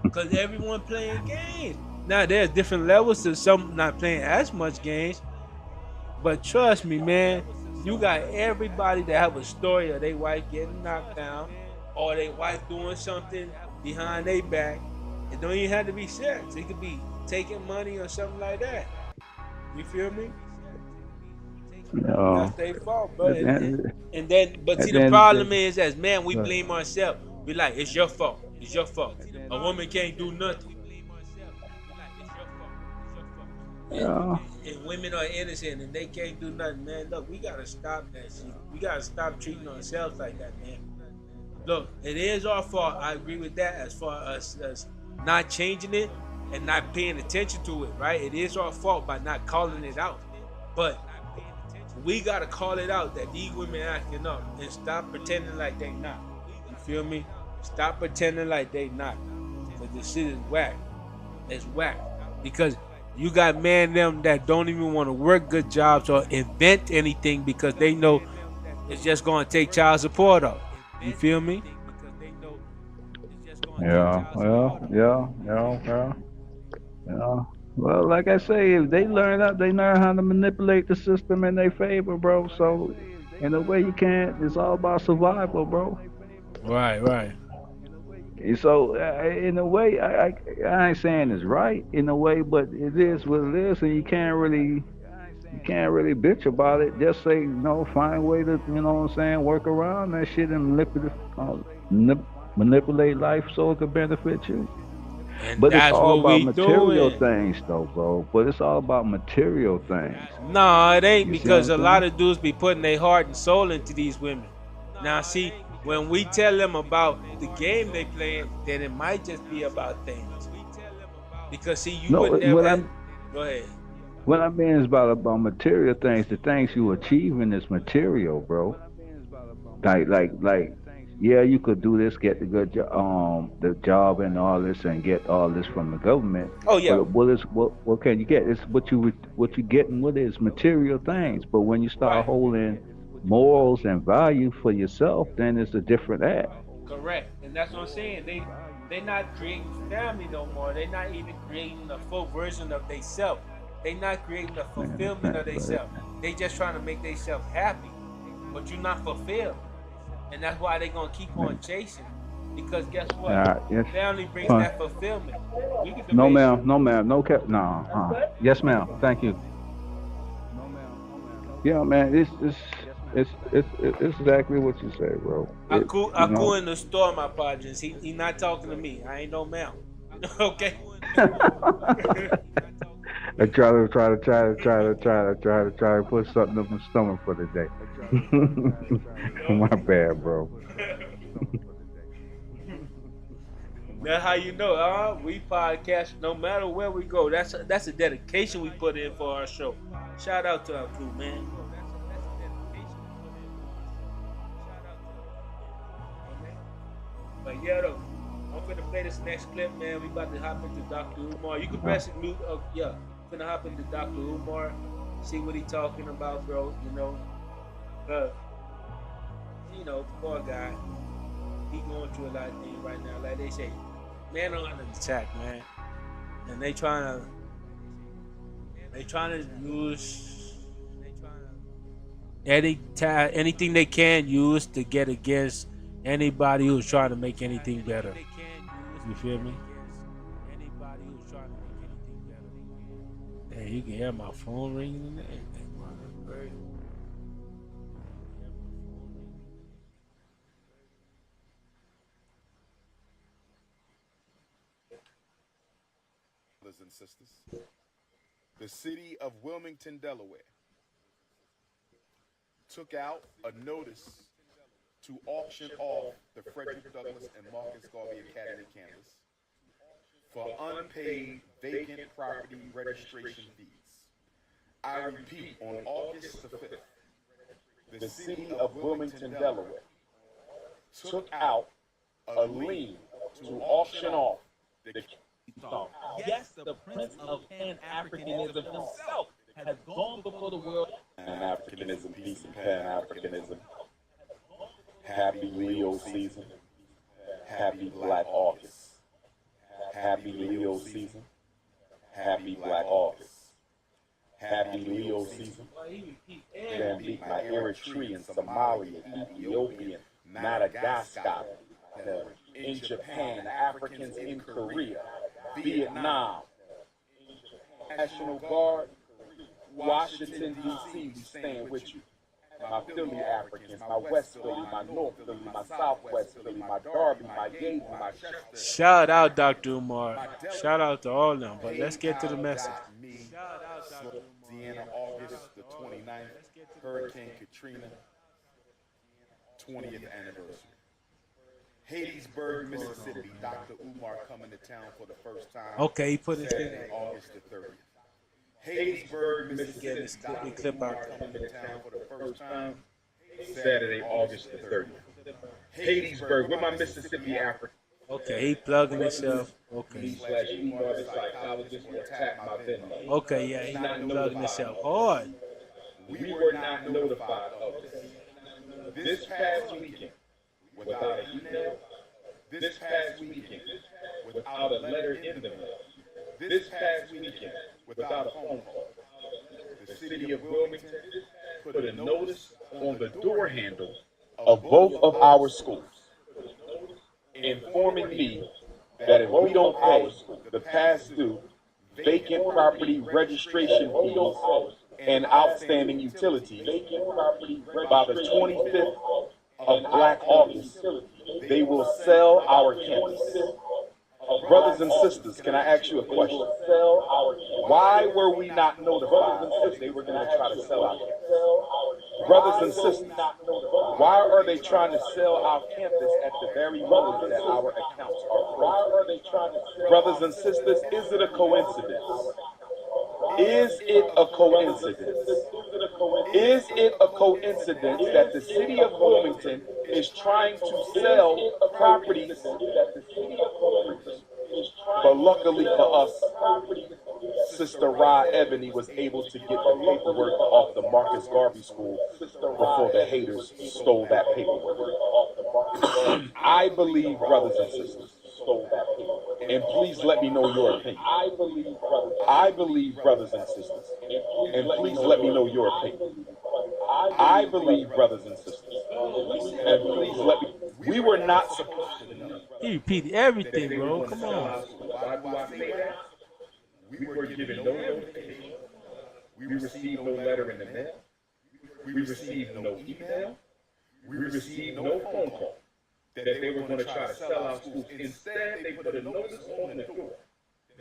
Because everyone playing games. Now, there's different levels to some not playing as much games. But trust me, man, you got everybody that have a story of their wife getting knocked down or their wife doing something behind their back. It don't even have to be sex. It could be taking money or something like that. You feel me? That's No. their fault, bro. At the end, And then, but see, at the the end of problem the is, as men, we day, blame ourselves. We like, it's your fault. It's your fault. A woman can't do nothing. And, yeah. and women are innocent and they can't do nothing, man. Look, we gotta stop that shit. We gotta stop treating ourselves like that, man. Look, it is our fault. I agree with that as far as not changing it and not paying attention to it, right? It is our fault by not calling it out. But we gotta call it out that these women acting up and stop pretending like they not. You feel me? Stop pretending like they not. Cause this shit is whack. It's whack. Because you got men them that don't even want to work good jobs or invent anything because they know it's just gonna take child support up. You feel me? Yeah, well, yeah. Well, like I say, if they learn up, they learn how to manipulate the system in their favor, bro. So, in a way, you can't. It's all about survival, bro. Right. And so, in a way, I ain't saying it's right in a way, but it is what it is, and you can't really bitch about it. Just say, find a way to, what I'm saying, work around that shit and manipulate life so it could benefit you. And But it's that's all what about we material doing. things, though, bro. But it's all about material things. No, it ain't You see what because I'm a lot saying? of dudes be putting their heart and soul into these women. Now, see, when we tell them about the game they playing, then it might just be about things. Because see, you No, would never. Go ahead. what I mean is about material things. The things you achieving is material, bro. Like yeah, you could do this, get the the job and all this, and get all this from the government. Oh yeah, But what can you get? It's what you getting with it is material things. But when you start right. holding morals and value for yourself, then it's a different act. Correct, and that's what I'm saying. They not creating family no more. They're not even creating a full version of themselves. They not creating the Man, fulfillment of themselves. They just trying to make themselves happy, but you're not fulfilled, and that's why they gonna keep on chasing. Because guess what? yes. Family brings Fine. that fulfillment. We can No, debate. ma'am. No, ma'am. No cap. No. Yes, ma'am. Thank you. Yeah, man. It's exactly what you say, bro. I cool in the store, my partners. He not talking to me. I ain't no mount. Okay. I try to put something in my stomach for the day. My bad, bro. That's how you know, we podcast no matter where we go. That's a dedication we put in for our show. Shout out to our crew, man. But yeah, though, I'm finna play this next clip, man. We about to hop into Dr. Umar. You can press it mute. Yeah, finna hop into Dr. Umar, see what he talking about, bro. Poor guy, he going through a lot of things right now. Like they say, man on under attack, man, and they trying to use anything they can use to get against anybody who's trying to make anything better. You feel me? Hey, you can hear my phone ringing and everything. Brothers and sisters, the city of Wilmington, Delaware, took out a notice to auction off the Frederick Douglass and Marcus Garvey Academy campus for unpaid vacant property registration fees. I repeat, on August the 5th, the city of Wilmington, Delaware, took out a lien to auction off the Yes, the Prince of Pan-Africanism himself has gone before the world. Pan-Africanism, peace and Pan-Africanism. Happy Leo season. Happy Black August. Happy Leo season. Happy Black August. Happy Leo season. Mozambique, Eritrean, Somalia, Ethiopian, Madagascar, in Japan, Africans in Korea, Vietnam, National Guard, Washington, D.C., we stand with you. My Philly Africans, my West Philly, my North Philly, my Southwest Philly, my Derby, my Yale, my Chester. Shout out, Dr. Umar. Shout out to all of them. But let's get to the message. Louisiana, August the 29th, Hurricane Katrina, 20th anniversary. Hattiesburg, Mississippi, Dr. Umar coming to town for the first time. Okay, he put his Saturday, August the 30th. Hattiesburg, Mississippi, Dr. Umar coming to town for the first time. Saturday, August the 30th. Hattiesburg, where my Mississippi African. Okay, he plugging himself. Okay. Umar, the psychologist, will attack my Venmo. Okay, yeah, he plugging himself hard. We were not notified of this. This past weekend, without an email, this past weekend, without a letter in the mail, this past weekend, without a phone call, the city of Wilmington put a notice on the door handle of both of our schools, informing me that if we don't pay the past due vacant property registration fees and outstanding utilities by the 25th of Black August, they will sell our campus. Brothers and sisters, can I ask you a question? Why were we not notified that they were going to try to sell our campus? Brothers and sisters, why are they trying to sell our campus at the very moment that our accounts are frozen? Brothers and sisters, is it a coincidence? Is it a coincidence? Is it a coincidence that the city of Wilmington is trying to sell properties, but luckily for us, Sister Ra Ebony was able to get the paperwork off the Marcus Garvey School before the haters stole that paperwork. I believe, brothers and sisters, and please let me know your opinion. I believe, brothers and sisters, and please let me know your opinion. I believe, brothers and sisters, and please let me. We were not supposed to know. He repeated everything, bro. Come on. Why do I say that? We were given no notification. We received no letter in the mail. We received no email. We received no phone call that they were going to try to sell our schools. Instead, they put a notice on the door.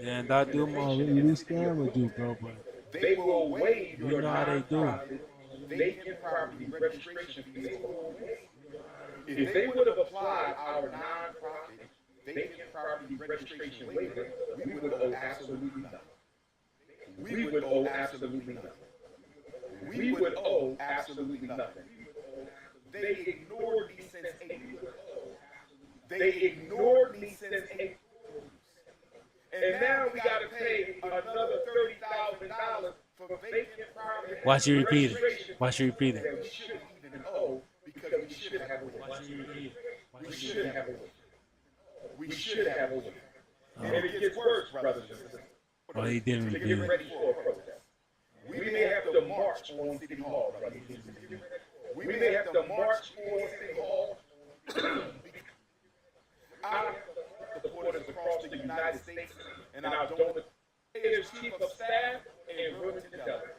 Yeah, and that do more really scam with you, bro. But They will waive you your know how they do. nonprofit vacant property registration fees. If they would have applied our nonprofit vacant property registration waiver, we would owe absolutely nothing. We would owe absolutely nothing. We would owe absolutely nothing. They ignored me since April. They ignored me since April. And now we got to pay another $30,000 for vacant property. Watch you repeat it. registration Watch you repeat it. that we shouldn't even owe because we should have waited. We should have waited. We should have waited. And it gets worse, brothers and sisters. Oh, he didn't To repeat get it. ready for a protest. We may have to march on City Hall, brothers and sisters. We may have to march on City Hall. Our supporters across the United States and our donors, chief of staff and Roman Delegate,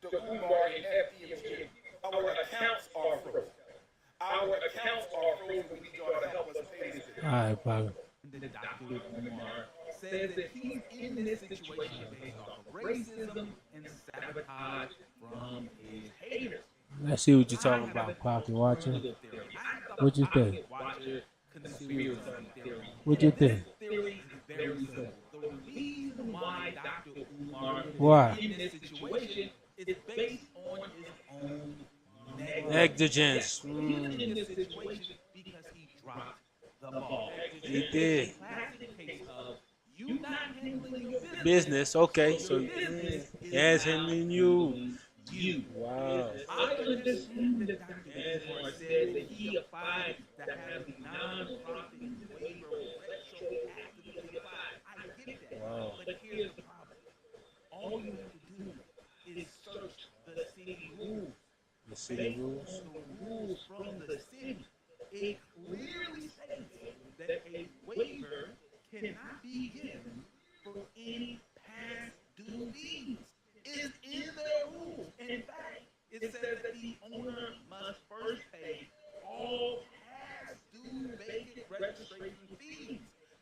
to Umar and FDMG, our accounts are frozen. Our accounts are frozen. We need y'all to help us pay this. All right, Bobby. Dr. Umar says that he's in this situation based off of racism and sabotage from his haters. Let's see what you're talking about, Pocket Watcher. What you think? What you think? Theory is very simple. The reason why Dr. Umar Why? is in this situation is based on his own Negligence. He's in this situation because he dropped the ball. He did. Classic case of you not handling your Business. Okay, so business as handling you. you. Wow. I understand that Dr. Umar said that he applied to have the non-profit waiver retroactively applied. I get that. Wow. But here's the problem. All you have to do is search the city rules. The city rules? Based on the rules from the city, it clearly states that a waiver cannot be given for any past due fees. It's in their rules. In fact, it says that the owner must first pay all past due vacant registration fees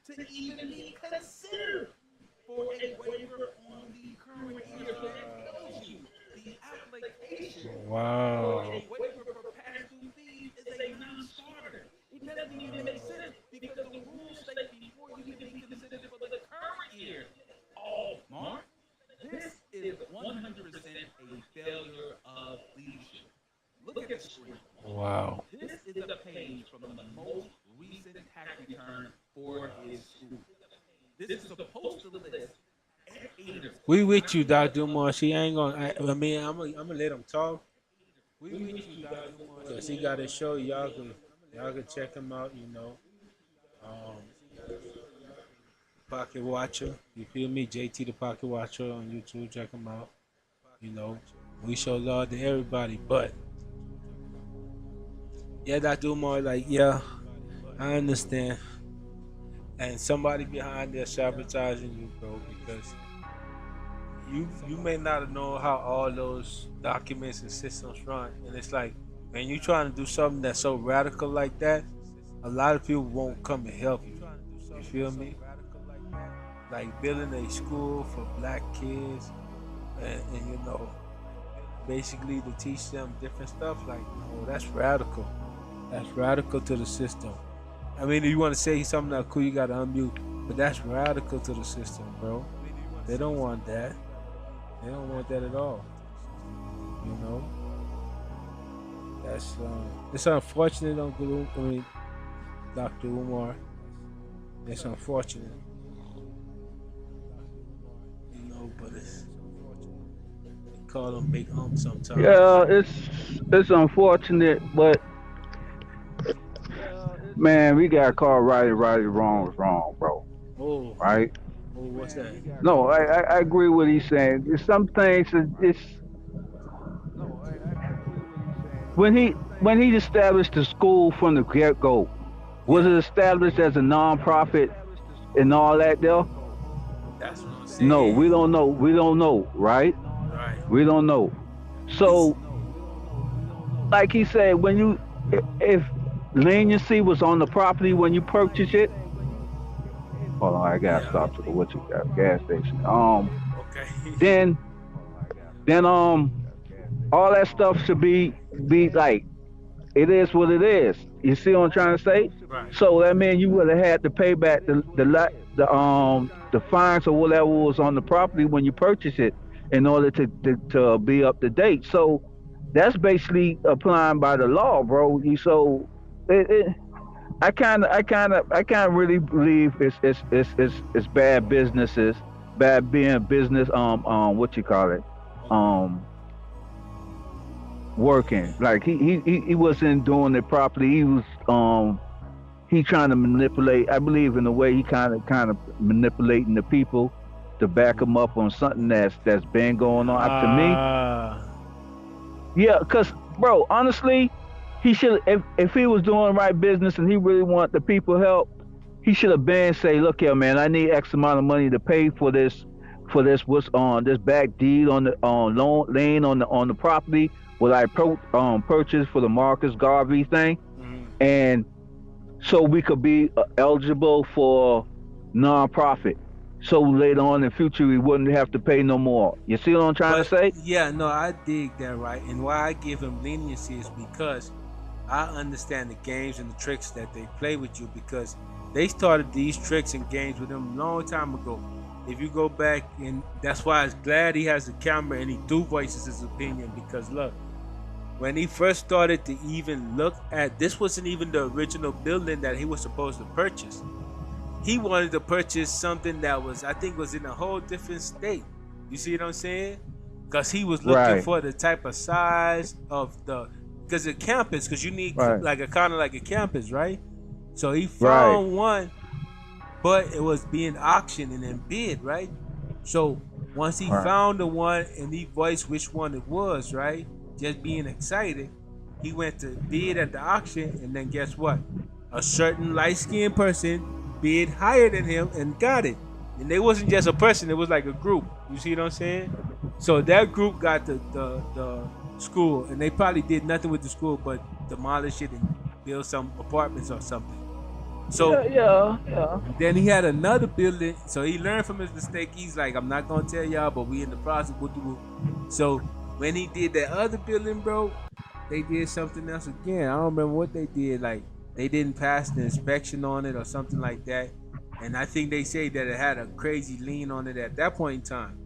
to even be considered for a waiver on the current year. So that tells you the application Wow. for a waiver for past due fees is a non-starter. It doesn't even make sense because the rules state before you can be considered for the current year. Oh, Mark, this is 100% a failure of leadership. Look at the screen. Wow. This is a page from the most recent tax return for his school. This is supposed to list every We with you, Dr. Umar. She ain't gonna. I mean, I'm gonna let him talk. We with you, Dr. Umar. Cause he got a show. Y'all can check him out. You know, Pocket Watcher. You feel me? JT the Pocket Watcher on YouTube. Check him out. You know, we show love to everybody, but yeah, Dr. Umar. Like, yeah, I understand. And somebody behind there sabotaging you, bro, because you may not have known how all those documents and systems run. And it's like, when you trying to do something that's so radical like that, a lot of people won't come and help you. You feel me? Like building a school for black kids and you know, basically to teach them different stuff, like, no, that's radical. That's radical to the system. I mean, if you want to say something that's cool, you got to unmute. But that's radical to the system, bro. They don't want that. They don't want that at all. You know? That's it's unfortunate, Dr. Umar. It's unfortunate, but they call them big hump sometimes. Yeah, it's unfortunate, but man, we got called right, wrong, bro. Oh, Right? what's that? No, I agree with what he's saying. There's some things it's when he established the school from the get go. Was it established as a nonprofit and all that there? That's what I'm saying. No, we don't know. We don't know, right? Right. We don't know. So, like he said, if leniency was on the property when you purchase it, hold on, I gotta stop to the gas station. Okay. Then all that stuff should be like it is what it is. You see what I'm trying to say? Right. So that means you would have had to pay back the fines or whatever was on the property when you purchase it in order to be up to date. So that's basically applying by the law, bro. I can't really believe it's bad businesses, bad being business what you call it working. Like he wasn't doing it properly. He was he trying to manipulate. I believe in a way he kind of manipulating the people to back him up on something that's been going on. To me, yeah, because bro, honestly, he should if he was doing right business and he really want the people help, he should have been say, look here, man, I need X amount of money to pay for this what's on this back deed on the loan lien on the property what I purchased for the Marcus Garvey thing, and so we could be eligible for nonprofit. So later on in the future, we wouldn't have to pay no more. You see what I'm trying to say? Yeah, no, I dig that, right? And why I give him leniency is because I understand the games and the tricks that they play with you, because they started these tricks and games with him a long time ago. If you go back, and that's why I'm glad he has a camera and he do voices his opinion, because look, when he first started to even look at, this wasn't even the original building that he was supposed to purchase. He wanted to purchase something that was, I think, was in a whole different state. You see what I'm saying? Because he was looking for the type of size of because the campus, because you need like a kind of like a campus, right? So he found one, but it was being auctioned and then bid, right? So once he found the one and he voiced which one it was, right? Just being excited, he went to bid at the auction, and then guess what? A certain light-skinned person bid higher than him and got it. And they wasn't just a person, it was like a group. You see what I'm saying? So that group got the school, and they probably did nothing with the school but demolish it and build some apartments or something. So yeah. Then he had another building, so he learned from his mistake. He's like, I'm not gonna tell y'all, but we in the process. So when he did that other building, bro, they did something else again. I don't remember what they did. Like, they didn't pass the inspection on it or something like that. And I think they say that it had a crazy lien on it at that point in time.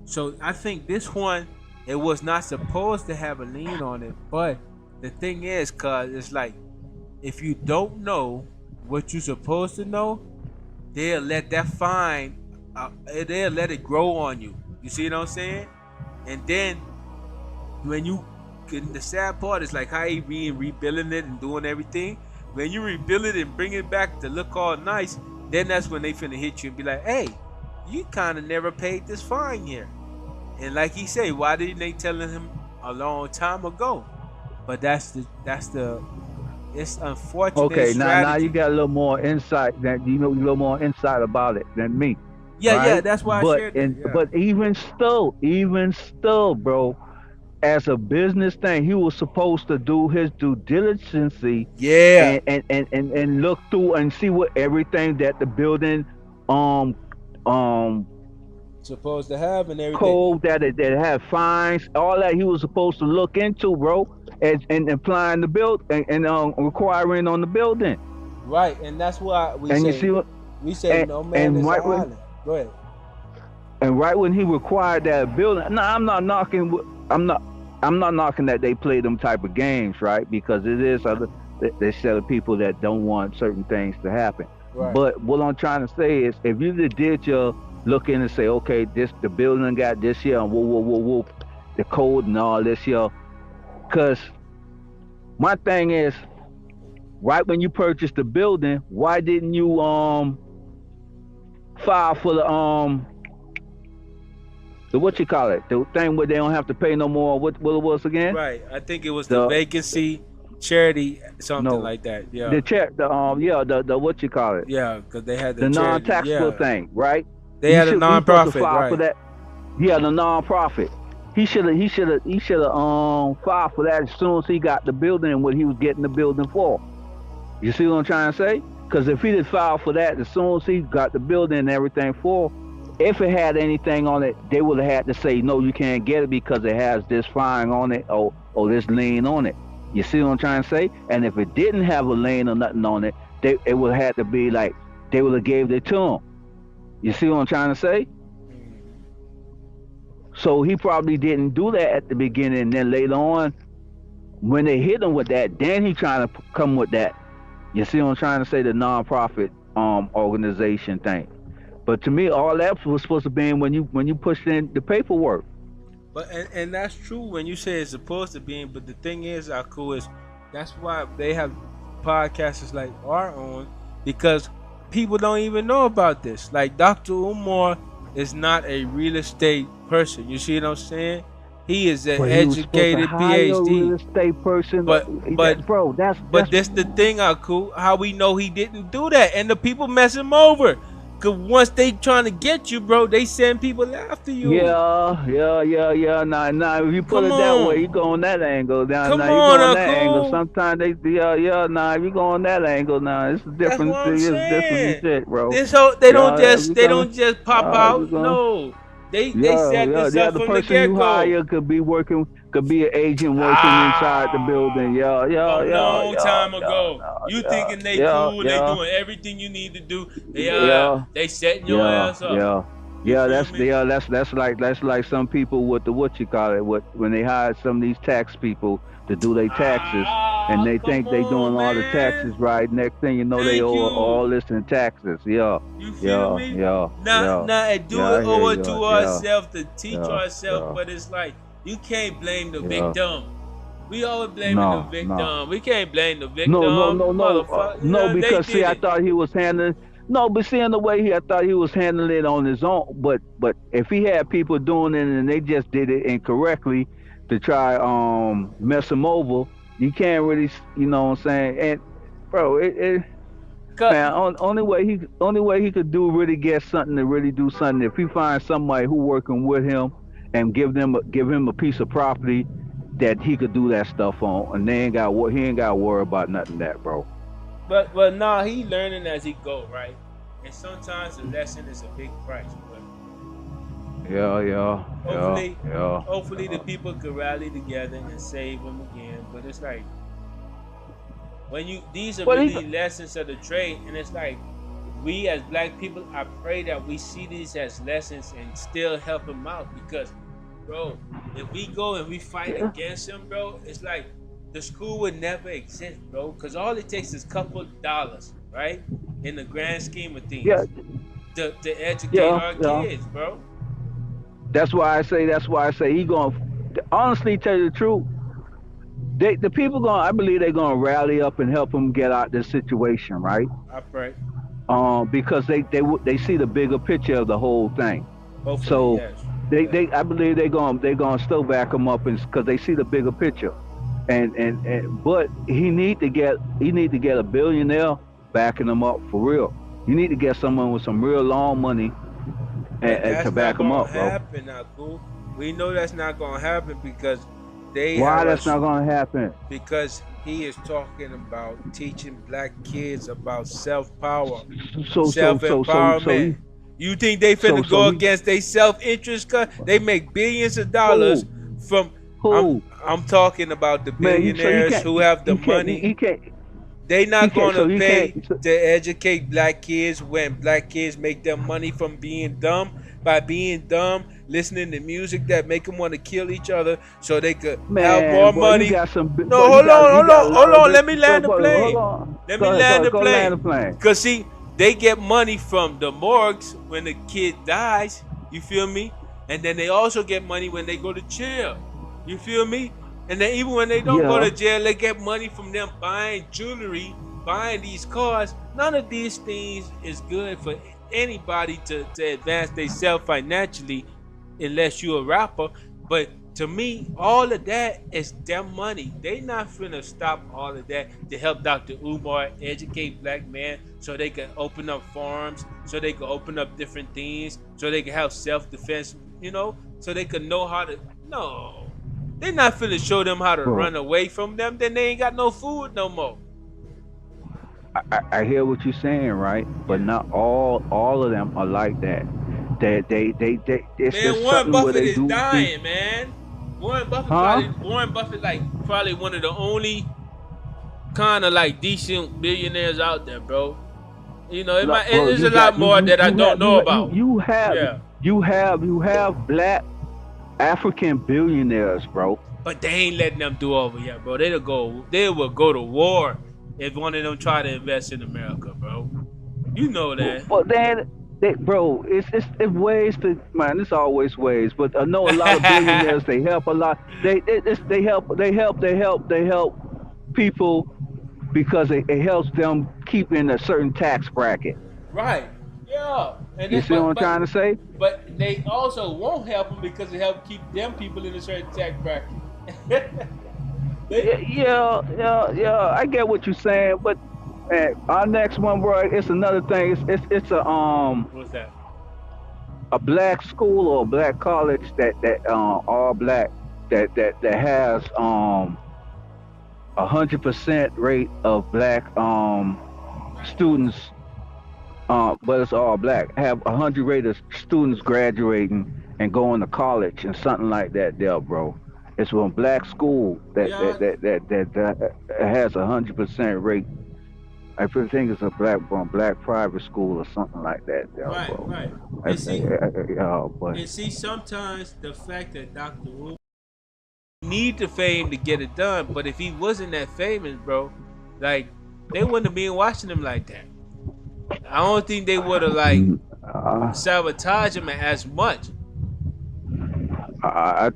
So I think this one, it was not supposed to have a lien on it. But the thing is, cuz it's like, if you don't know what you're supposed to know, they'll let that fine, they'll let it grow on you. You see what I'm saying? And then the sad part is like how he rebuilding it and doing everything. When you rebuild it and bring it back to look all nice, then that's when they finna hit you and be like, hey, you kind of never paid this fine here. And like he said, why didn't they tell him a long time ago? But that's it's unfortunate. Okay, strategy. now you got a little more insight a little more insight about it than me. Yeah, right? yeah, that's why I shared it. Yeah. But even still, bro, as a business thing, he was supposed to do his due diligence, and look through and see what everything that the building supposed to have and everything. Code that have fines, all that he was supposed to look into, bro, and applying the bill and requiring on the building. Right, and that's why we say no man is an island. Go ahead. And right when he required that building, no, I'm not knocking. I'm not knocking that they play them type of games, right? Because it is other they set of people that don't want certain things to happen. Right. But what I'm trying to say is, if you did your look in and say, okay, this the building got this here and whoa, the code and all this here, because my thing is, right when you purchased the building, why didn't you file for the what you call it, the thing where they don't have to pay no more? What it was again? Right. I think it was the vacancy charity, something like that. Yeah. The check, the what you call it? Yeah, because they had The charity, non-taxable yeah. thing, right? They had a supposed to nonprofit, file for right? that. Yeah, the non-profit. He should have filed for that as soon as he got the building and what he was getting the building for. You see what I'm trying to say? Because if he did file for that as soon as he got the building and everything for, if it had anything on it, they would have had to say, no, you can't get it because it has this fine on it or this lien on it. You see what I'm trying to say? And if it didn't have a lien or nothing on it, it would have had to be like, they would have gave it to him. You see what I'm trying to say? So he probably didn't do that at the beginning, and then later on, when they hit him with that, then he trying to come with that. You see what I'm trying to say? The non-profit organization thing. But to me, all that was supposed to be when you pushed in the paperwork. But and that's true when you say it's supposed to be. But the thing is, Aku, is that's why they have podcasters like our own, because people don't even know about this. Like Dr. Umar is not a real estate person. You see what I'm saying? He is an educated PhD. Real estate person. But bro, that's the thing, Aku. How we know he didn't do that, and the people mess him over. Cause once they trying to get you, bro, they send people after you. Yeah. Nah. If you put it that way, you go on that angle. Now you go on that angle. Sometimes they, Nah, if you go on that angle, now it's different. It's different shit, bro. They don't just pop out. No, they set this up the from the person get you go. hire could be an agent working inside the building. A long time ago. You thinking they cool and they doing everything you need to do. They setting your ass up. That's like some people with the what you call it, when they hire some of these tax people to do their taxes, and they think they doing all the taxes right. Next thing you know, they owe all this in taxes. Now do it over to ourselves to teach ourselves, but it's like you can't blame the victim. We always blaming the victim. No. We can't blame the victim. No, because see, I thought he was handling. No, but seeing the way I thought he was handling it on his own. But if he had people doing it and they just did it incorrectly to try mess him over, you can't really, you know what I'm saying? And bro, man, only way he could really get something to really do something, if he finds somebody who working with him and give him a piece of property that he could do that stuff on, and he ain't got to worry about nothing that, bro. But he learning as he go, right? And sometimes the lesson is a big price. But hopefully the people could rally together and save him again. But it's like these are really lessons of the trade, and it's like we as black people, I pray that we see these as lessons and still help him out, because, bro, if we go and we fight against him, bro, it's like the school would never exist, bro, because all it takes is a couple dollars, right? In the grand scheme of things, to educate our kids, bro. That's why I say he gonna, honestly tell you the truth, the people I believe they're gonna rally up and help him get out this situation, right? I pray. Because they see the bigger picture of the whole thing. Hopefully, so yes. I believe they're gonna still back him up, because they see the bigger picture. And but he need to get a billionaire backing him up for real. You need to get someone with some real long money and to back him up, bro. Now, cool. We know that's not gonna happen because why that's not gonna happen? Because he is talking about teaching black kids about self-power, self-empowerment. You think they finna go against their self-interest? Cause they make billions of dollars from. I'm talking about the billionaires who have the money. They not gonna pay to educate black kids when black kids make their money from being dumb. by being dumb, listening to music that make them want to kill each other so they could have Man, more boy, you money. got some. No, Boy, hold on, you hold got a on, lot hold of on. big. Let me land the Hold plane. on. Let Go me ahead. land the Go land the plane. plane. Because, see, they get money from the morgues when the kid dies. You feel me? And then they also get money when they go to jail. You feel me? And then even when they don't go Yeah. to jail, they get money from them buying jewelry, buying these cars. None of these things is good for anybody to advance themselves financially unless you're a rapper. But to me, all of that is their money. They not finna stop all of that to help Dr. Umar educate black men so they can open up farms, so they can open up different things, so they can have self-defense, so they can know how to. No. They not finna show them how to Bro, run away from them, then they ain't got no food no more. I hear what you're saying, right? But not all of them are like that. They it's Man, just Warren something where Buffett they is do things. dying, man. Huh? Warren Buffett like probably one of the only kind of like decent billionaires out there, bro. Look, bro, there's you a lot got more that I you don't have know about. Yeah. you have black African billionaires, bro. But they ain't letting them do over yet, bro. They will go to war if one of them try to invest in America, bro. You know that. But then, bro, it's ways to man. It's always ways. But I know a lot of billionaires. They help a lot. They help people because it helps them keep in a certain tax bracket. Right. Yeah. And You then, see what I'm trying to say? but they also won't help them because it helps keep them people in a certain tax bracket. Yeah. I get what you're saying, but our next one, bro, it's another thing. It's What's that? a black school or a black college that all black that has 100% rate of black students, but it's all black. Have 100 rate of students graduating and going to college and something like that. There, bro. It's one black school Yeah. that has 100% rate. I think it's a black private school or something like that, there, Right. bro. Right. And see, But sometimes the fact that Dr. Wu need the fame to get it done, but if he wasn't that famous, bro, like they wouldn't have been watching him like that. I don't think they would have like sabotaged him as much. I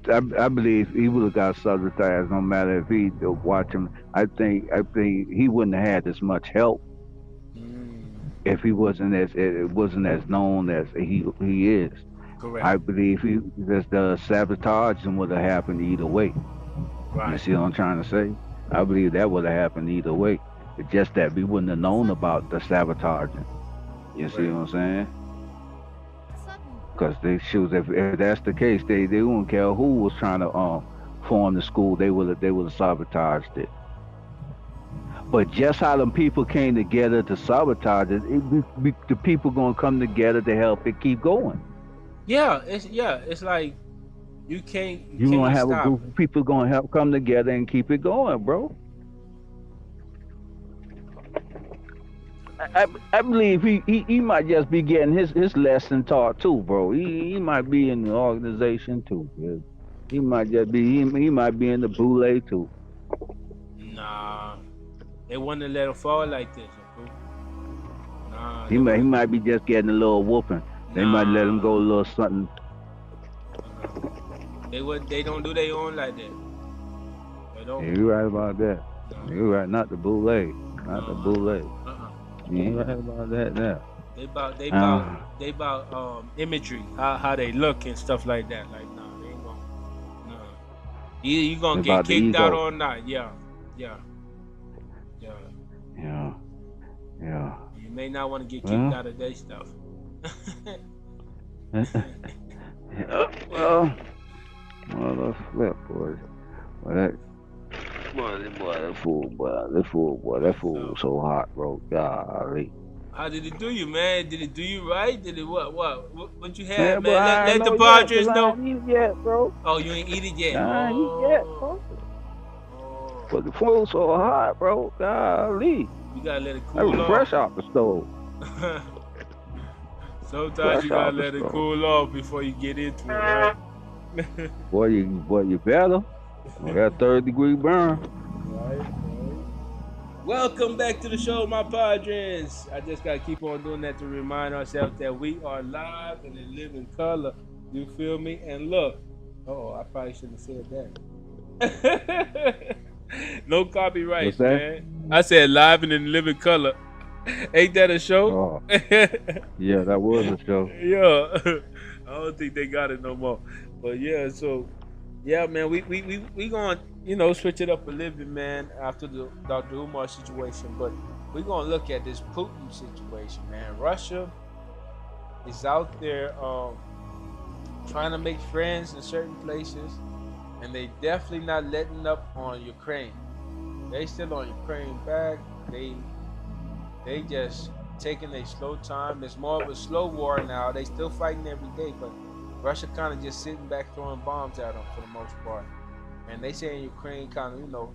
believe he would have got sabotaged no matter if he watch him. I think he wouldn't have had as much help if he wasn't as it wasn't as known as he is. Correct. I believe the sabotage would have happened either way. Right. You see what I'm trying to say? I believe that would have happened either way. It's just that we wouldn't have known about the sabotaging. You see what I'm saying? Because they shoot if that's the case, they wouldn't care who was trying to form the school. They would have sabotaged it. But just how them people came together to sabotage it, the people gonna come together to help it keep going. Yeah, it's like you can't gonna have stop a group of people gonna help come together and keep it going, bro. I believe he might just be getting his lesson taught too, bro. He might be in the organization too. Kid. He might just be he might be in the boule too. Nah, they wouldn't let him fall like this. Okay? Nah, he might be just getting a little whooping. They might let him go a little something. They don't do their own like that. They don't. Yeah, you're right about that. No. You're right, not the boule, not the boule. You ain't right about that now. They about imagery, how they look and stuff like that. Like they ain't gonna. Either you gonna get kicked out or not. Yeah. You may not want to get kicked out of their stuff. Well, let's flip, boys. That fool was so hot, bro. Golly. How did it do you, man? Did it do you right? Did it what you had, man? Let the Padres know. I ain't eat it yet, bro. Oh, you ain't eat it yet? I ain't eat yet, bro. But the food so hot, bro. Golly. You gotta let it cool off. Fresh out the stove. Sometimes you Fresh gotta out the let it stove. cool off before you get into it, right? Boy, you better. On that 3rd-degree burn. Right. Welcome back to the show, my padres. I just gotta keep on doing that to remind ourselves that we are live and in living color. You feel me? And look, I probably shouldn't have said that. No What's copyrights, that? man. I said live and in living color. Ain't that a show? Oh, yeah, that was a show. Yeah. I don't think they got it no more. But yeah, so yeah, man, we going switch it up a little bit, man, after the Dr. Umar situation. But we're gonna look at this Putin situation, man. Russia is out there trying to make friends in certain places, and they definitely not letting up on Ukraine. They still on Ukraine back. They just taking a slow time. It's more of a slow war now. They still fighting every day, but Russia kind of just sitting back throwing bombs at them for the most part. And they saying Ukraine kind of,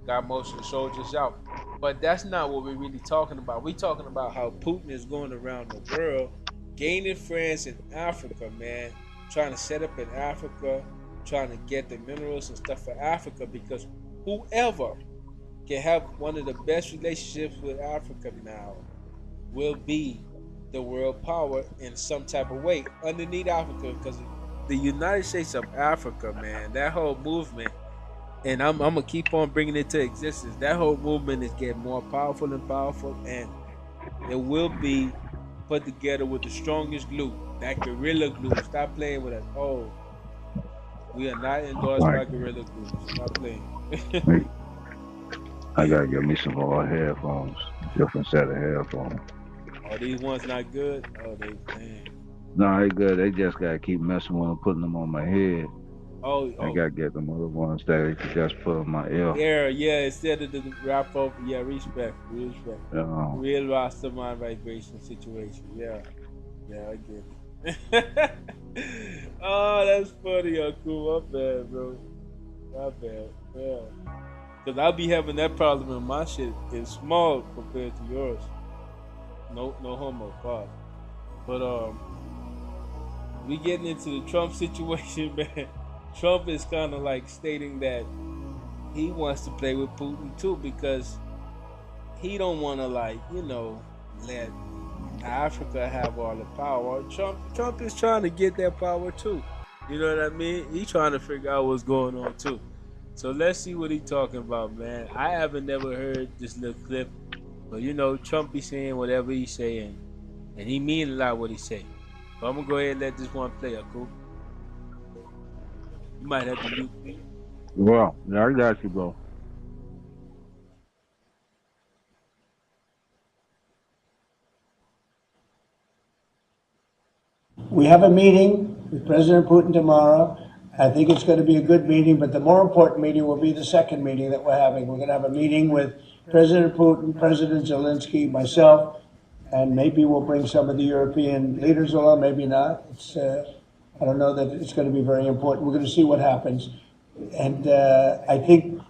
got most of the soldiers out. But that's not what we're really talking about. We're talking about how Putin is going around the world, gaining friends in Africa, man, trying to set up in Africa, trying to get the minerals and stuff for Africa, because whoever can have one of the best relationships with Africa now will be the world power in some type of way underneath Africa, because the United States of Africa, man, that whole movement, and I'm gonna keep on bringing it to existence. That whole movement is getting more powerful and powerful, and it will be put together with the strongest glue, that gorilla glue. Stop playing with us. Oh, we are not endorsed Like, by gorilla glue. Stop playing. hey, I gotta get me some more headphones. Different set of headphones. Are these ones not good? Oh, they man. No, they good. They just gotta keep messing with them, putting them on my head. I Oh, gotta get them other ones that they can just put in my ear. yeah. Instead of the wrap up, yeah. Respect. Real Rastaman vibration situation. Yeah, I get it. Oh, that's funny, Uncle. My bad, bro. My bad. Yeah. Cause I'll be having that problem and my shit is small compared to yours. No homo, pause. But we getting into the Trump situation, man. Trump is kind of like stating that he wants to play with Putin too, because he don't want to let Africa have all the power. Trump is trying to get that power too. You know what I mean? He's trying to figure out what's going on too. So let's see what he's talking about, man. I haven't never heard this little clip, but Trump be saying whatever he's saying, and he mean a lot what he say. But I'm gonna go ahead and let this one play, cool? You might have to mute me. Well, yeah, I got you, bro. We have a meeting with President Putin tomorrow. I think it's going to be a good meeting, but the more important meeting will be the second meeting that we're having. We're going to have a meeting with President Putin, President Zelensky, myself, and maybe we'll bring some of the European leaders along, maybe not. I don't know that it's going to be very important. We're going to see what happens. And I think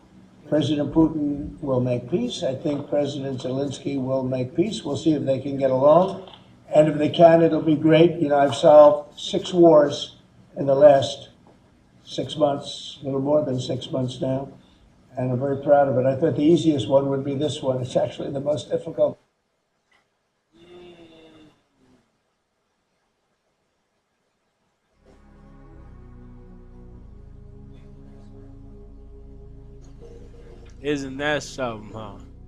President Putin will make peace. I think President Zelensky will make peace. We'll see if they can get along. And if they can, it'll be great. I've solved 6 wars in the last 6 months, a little more than 6 months now. And I'm very proud of it. I thought the easiest one would be this one. It's actually the most difficult. Isn't that something,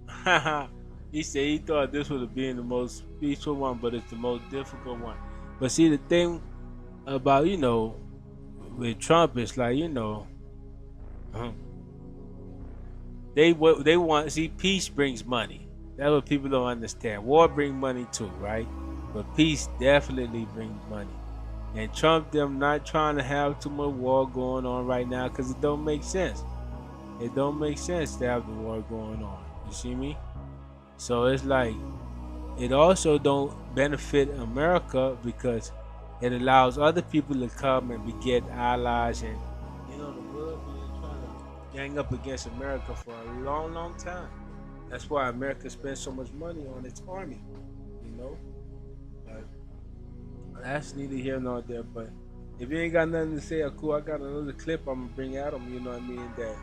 huh? He said he thought this would have been the most peaceful one, but it's the most difficult one. But see, the thing about, with Trump, it's like, they want, see, peace brings money. That's what people don't understand. War brings money too, right? But peace definitely brings money. And Trump, them not trying to have too much war going on right now because it don't make sense. It don't make sense to have the war going on. You see me? So it's like, it also don't benefit America because it allows other people to come and get allies, and the world been trying to gang up against America for a long, long time. That's why America spends so much money on its army. But That's neither here nor there. But if you ain't got nothing to say, cool, I got another clip I'm gonna bring out 'em, you know what I mean? That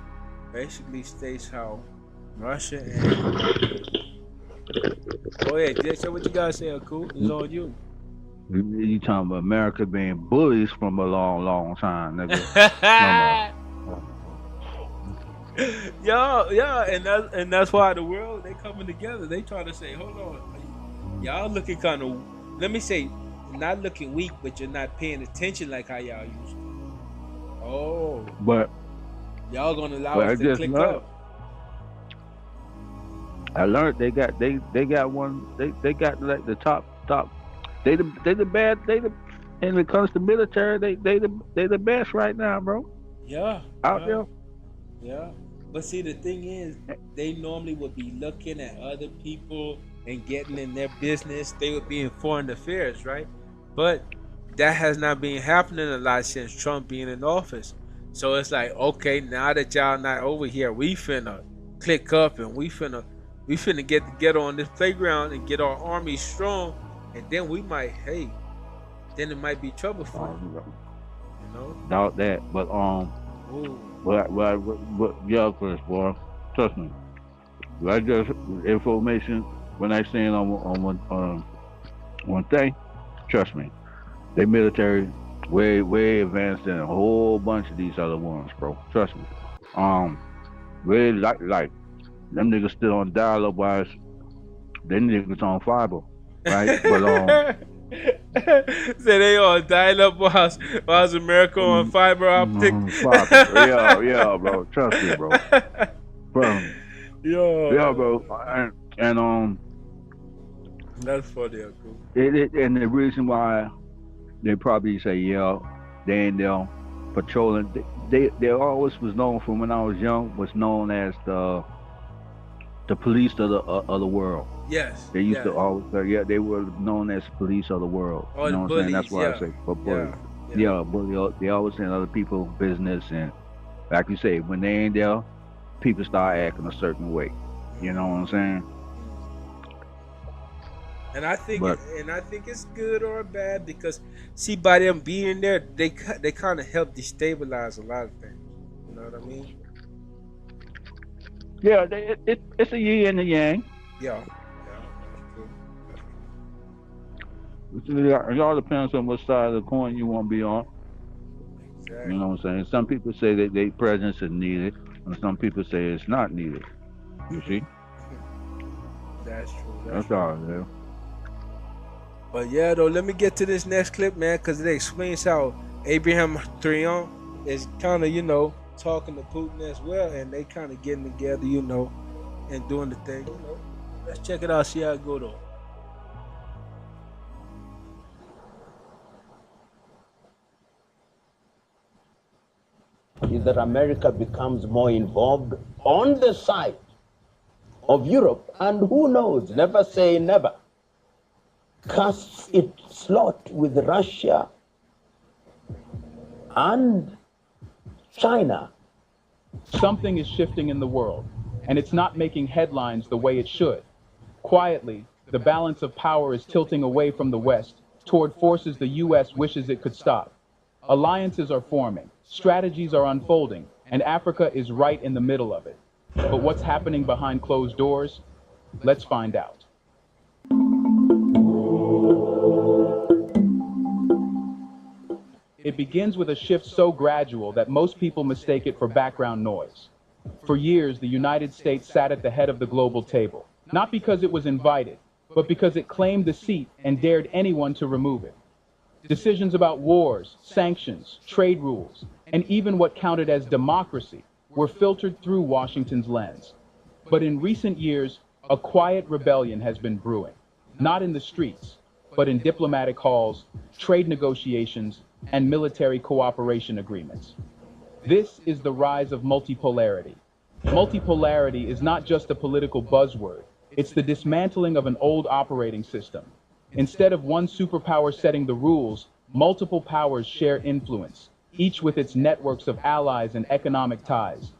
basically states how Russia and go ahead, Jay, say what you gotta say, cool. It's on you. You talking about America being bullies from a long, long time, nigga. Come on. Yeah, and that's why the world they coming together. They trying to say, hold on, y'all looking kind of, let me say, not looking weak, but you're not paying attention like how y'all used to. Oh, But y'all gonna allow I us to just click learned. up? I learned they got one. They got like the top. They the bad. And when it comes to military, they the best right now, bro. Yeah, Out yeah, there. yeah. But see, the thing is, they normally would be looking at other people and getting in their business. They would be in foreign affairs, right? But that has not been happening a lot since Trump being in office. So it's like, okay, now that y'all not over here, we finna click up and we finna get together on this playground and get our army strong, and then we might, hey, then it might be trouble for you know. Doubt that, but Ooh. yeah, Chris, boy, trust me. I just information when I saying on one thing, trust me, they military way advanced than a whole bunch of these other ones, bro. Trust me. Um, really like them niggas still on dial-up wise. Them niggas on fiber, right? But Say they all dial up whilst America on fiber optic. fiber, yeah, bro. Trust me, bro. Yeah, Yo, bro. And that's funny, Uncle. and the reason why they probably say yeah, they ain't there patrolling. They always was known from when I was young was known as the police of the world. Yes, They used yes. to always say, yeah, they were known as police of the world. Or You the know what I'm saying? That's bullies, why I yeah, say for bully. yeah, yeah. Yeah, bully. They always saying other people business, and like you say, when they ain't there, people start acting a certain way. You know what I'm saying? And I think But it's good or bad because see, by them being there, they kind of help destabilize a lot of things. You know what I mean? yeah, it's a yin and a yang. Yeah, yeah, that's true. It all depends on what side of the coin you want to be on. You Exactly. know what I'm saying? Some people say that their presence is needed, and some people say it's not needed. You see? That's true. That's That's true. all it is. But yeah, though, let me get to this next clip, man, because it explains how Abraham Trayon is kind of, talking to Putin as well, and they kind of getting together, and doing the thing. Let's check it out, see how it go, though. Is that America becomes more involved on the side of Europe, and who knows, never say never, casts its lot with Russia and China. Something is shifting in the world, and it's not making headlines the way it should. Quietly, the balance of power is tilting away from the West toward forces the U.S. wishes it could stop. Alliances are forming, strategies are unfolding, and Africa is right in the middle of it. But what's happening behind closed doors? Let's find out. It begins with a shift so gradual that most people mistake it for background noise. For years, the United States sat at the head of the global table, not because it was invited, but because it claimed the seat and dared anyone to remove it. Decisions about wars, sanctions, trade rules, and even what counted as democracy were filtered through Washington's lens. But in recent years, a quiet rebellion has been brewing, not in the streets, but in diplomatic halls, trade negotiations, and military cooperation agreements. This is the rise of multipolarity. Multipolarity is not just a political buzzword, it's the dismantling of an old operating system. Instead of one superpower setting the rules, multiple powers share influence, each with its networks of allies and economic ties.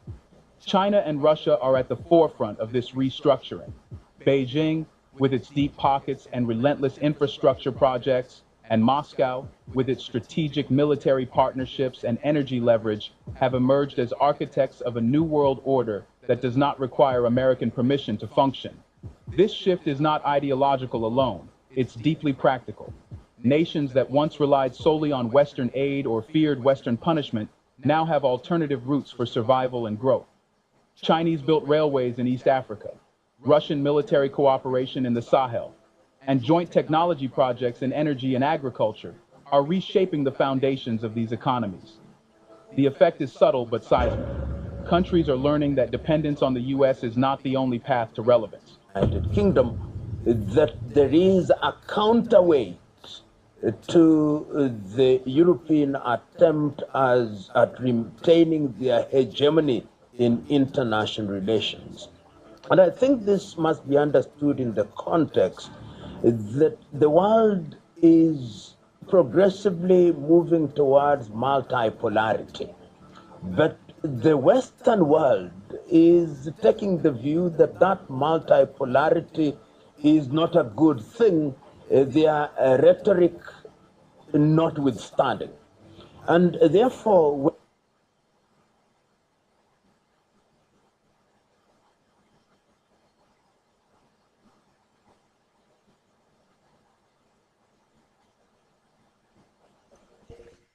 China and Russia are at the forefront of this restructuring. Beijing, with its deep pockets and relentless infrastructure projects, and Moscow, with its strategic military partnerships and energy leverage, have emerged as architects of a new world order that does not require American permission to function. This shift is not ideological alone, it's deeply practical. Nations that once relied solely on Western aid or feared Western punishment now have alternative routes for survival and growth. Chinese-built railways in East Africa, Russian military cooperation in the Sahel, and joint technology projects in energy and agriculture are reshaping the foundations of these economies. The effect is subtle but seismic. Countries are learning that dependence on the U.S. is not the only path to relevance. United Kingdom, that there is a counterweight to the European attempt at retaining their hegemony in international relations. And I think this must be understood in the context that the world is progressively moving towards multipolarity. But the Western world is taking the view that that multipolarity is not a good thing, their rhetoric notwithstanding. And therefore,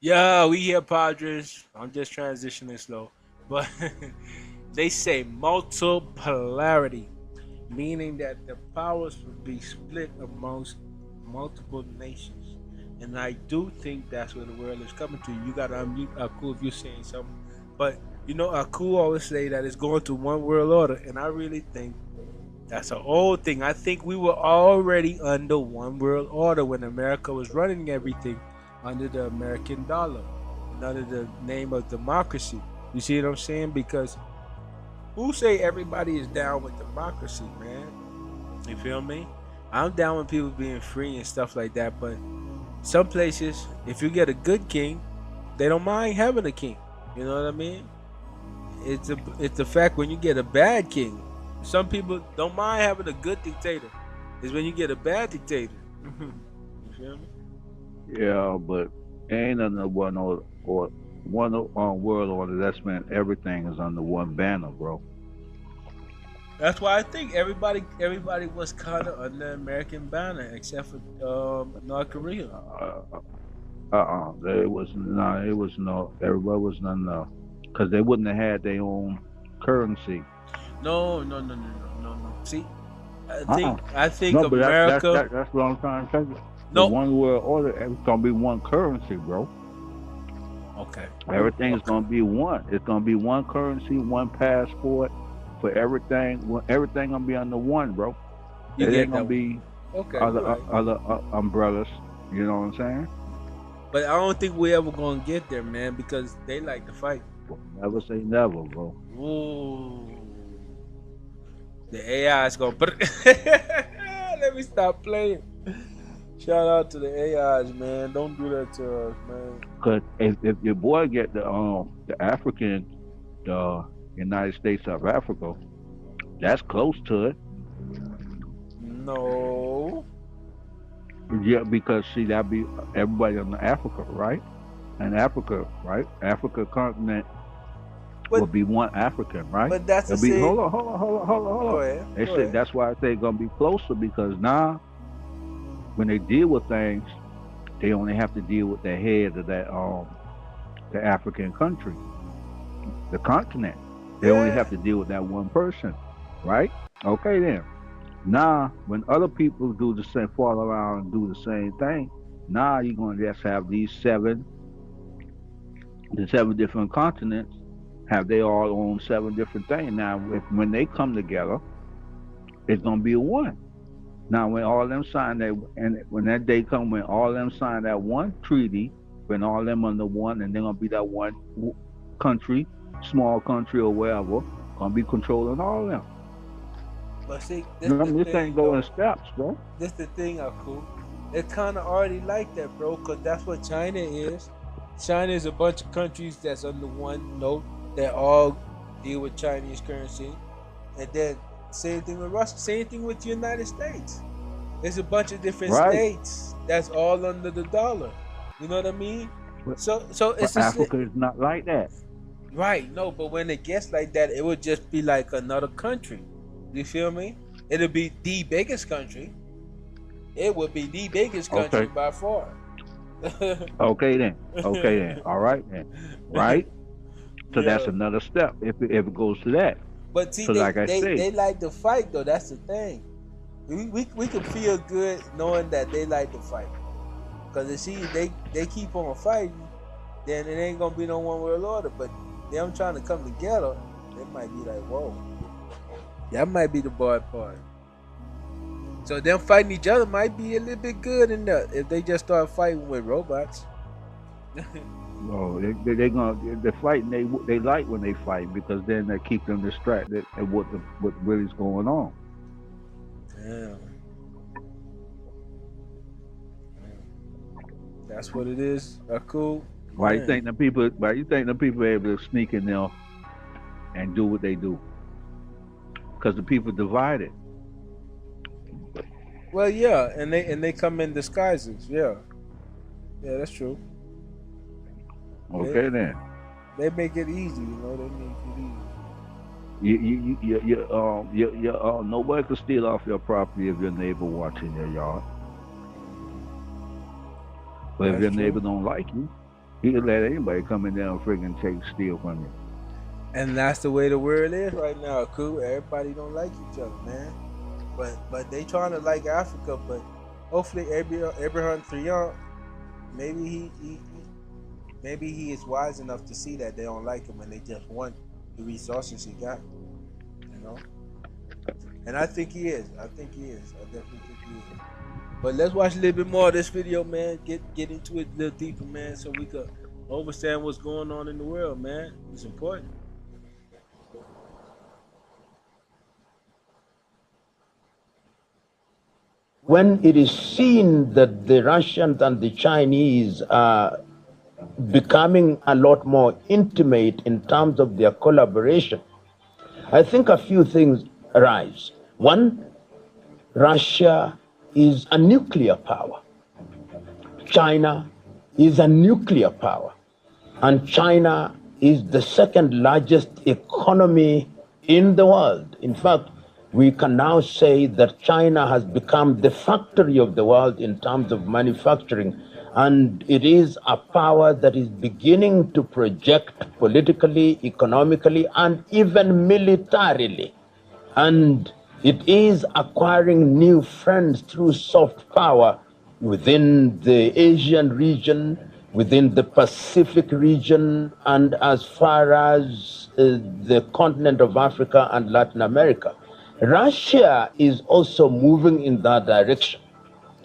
Yeah, we here, Padres. I'm just transitioning slow, but they say multipolarity, meaning that the powers will be split amongst multiple nations. And I do think that's where the world is coming to. You got to unmute Aku if you're saying something. But you know, Aku always say that it's going to one world order, and I really think that's an old thing. I think we were already under one world order when America was running everything under the American dollar and under the name of democracy. You see what I'm saying? Because who say everybody is down with democracy, man? You feel me? I'm down with people being free and stuff like that, but some places, if you get a good king, they don't mind having a king. You know what I mean? It's a fact when you get a bad king. Some people don't mind having a good dictator. It's when you get a bad dictator. You feel me? Yeah, but ain't under one or one world order. That's meant everything is under one banner, bro. That's why I think everybody was kind of under American banner except for North Korea. It was no. It was no. Everybody was under because they wouldn't have had their own currency. No. See, Uh-uh. I think No, but America. that's what I'm trying to tell you. The No. one world order, it's gonna be one currency, bro. Okay. Everything's gonna be one. It's gonna be one currency, one passport for everything. Everything gonna be under one, bro. You It get ain't gonna that be Okay, other right. other umbrellas. You know what I'm saying? But I don't think we ever gonna get there, man, because they like to fight. Never say never, bro. Ooh. The AI is gonna. Let me stop playing. Shout out to the AIs, man. Don't do that to us, man. Cause if your boy get the African, the United States of Africa, that's close to it. No. Yeah, because see that be everybody in Africa, right? And Africa, right? Africa continent will be one African, right? But that's the It'll be same. hold Go on. ahead. They Go said ahead. that's why I say it's gonna be closer because now when they deal with things, they only have to deal with the head of that the African country, the continent. They only have to deal with that one person, right? Okay then. Now when other people do the same, fall around and do the same thing, now you're gonna just have the seven different continents have they all own seven different things. Now when they come together, it's gonna be a one. Now, when all them sign that, and when that day come, when all them sign that one treaty, when all them under one, and they're gonna be that one country, small country or wherever, gonna be controlling all of them. But see, this You know, the this thing, ain't going in though. steps, bro. This the thing, Aku. It's kind of already like that, bro, because that's what China is. China is a bunch of countries that's under one note that all deal with Chinese currency. And then same thing with Russia, same thing with the United States. There's a bunch of different Right. states that's all under the dollar. You know what I mean? So But it's just Africa is not like that. right. No, but when it gets like that, it would just be like another country. You feel me? It'll be the biggest country. It would be the biggest country Okay. by far. Okay then. Okay then. All right then. Right. So that's Yeah. another step if it goes to that. But see, So like I say, they like to fight though. That's the thing. We can feel good knowing that they like to fight. Cause they see they keep on fighting, then it ain't gonna be no one world order. But them trying to come together, it might be like, whoa, that might be the bad part. So them fighting each other might be a little bit good in there if they just start fighting with robots. oh, they gonna they're fighting. They like when they fight because then they keep them distracted at what really's going on. Damn, that's what it is. Cool. Why you Man. think the people? Why you think the people are able to sneak in there and do what they do? Because the people divided. Well, yeah, and they come in disguises. Yeah, yeah, that's true. They Okay then. they make it easy, you know. They make it easy. Nobody can steal off your property if your neighbor watching your yard. But if That's your neighbor true. don't like you, he can let anybody come in there and friggin' steal from you. And that's the way the world is right now. Cool. Everybody don't like each other, man. But they trying to like Africa. But hopefully, Abraham Traoré, maybe maybe he is wise enough to see that they don't like him and they just want the resources he got. You know. And I think he is. I think he is. I definitely think he is. But let's watch a little bit more of this video, man. Get into it a little deeper, man, so we could understand what's going on in the world, man. It's important. When it is seen that the Russians and the Chinese are becoming a lot more intimate in terms of their collaboration, I think a few things arise. One, Russia is a nuclear power. China is a nuclear power. And China is the second largest economy in the world. In fact, we can now say that China has become the factory of the world in terms of manufacturing. And it is a power that is beginning to project politically, economically, and even militarily. And it is acquiring new friends through soft power within the Asian region, within the Pacific region, and as far as the continent of Africa and Latin America. Russia is also moving in that direction,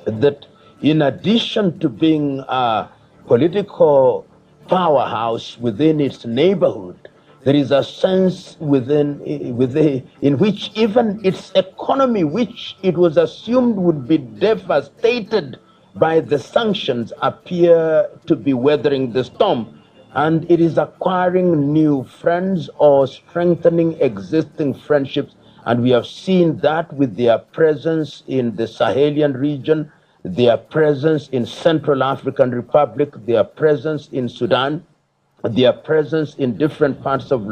that in addition to being a political powerhouse within its neighborhood, there is a sense in which even its economy, which it was assumed would be devastated by the sanctions, appear to be weathering the storm. And it is acquiring new friends or strengthening existing friendships. And we have seen that with their presence in the Sahelian region, their presence in Central African Republic, their presence in Sudan, their presence in different parts of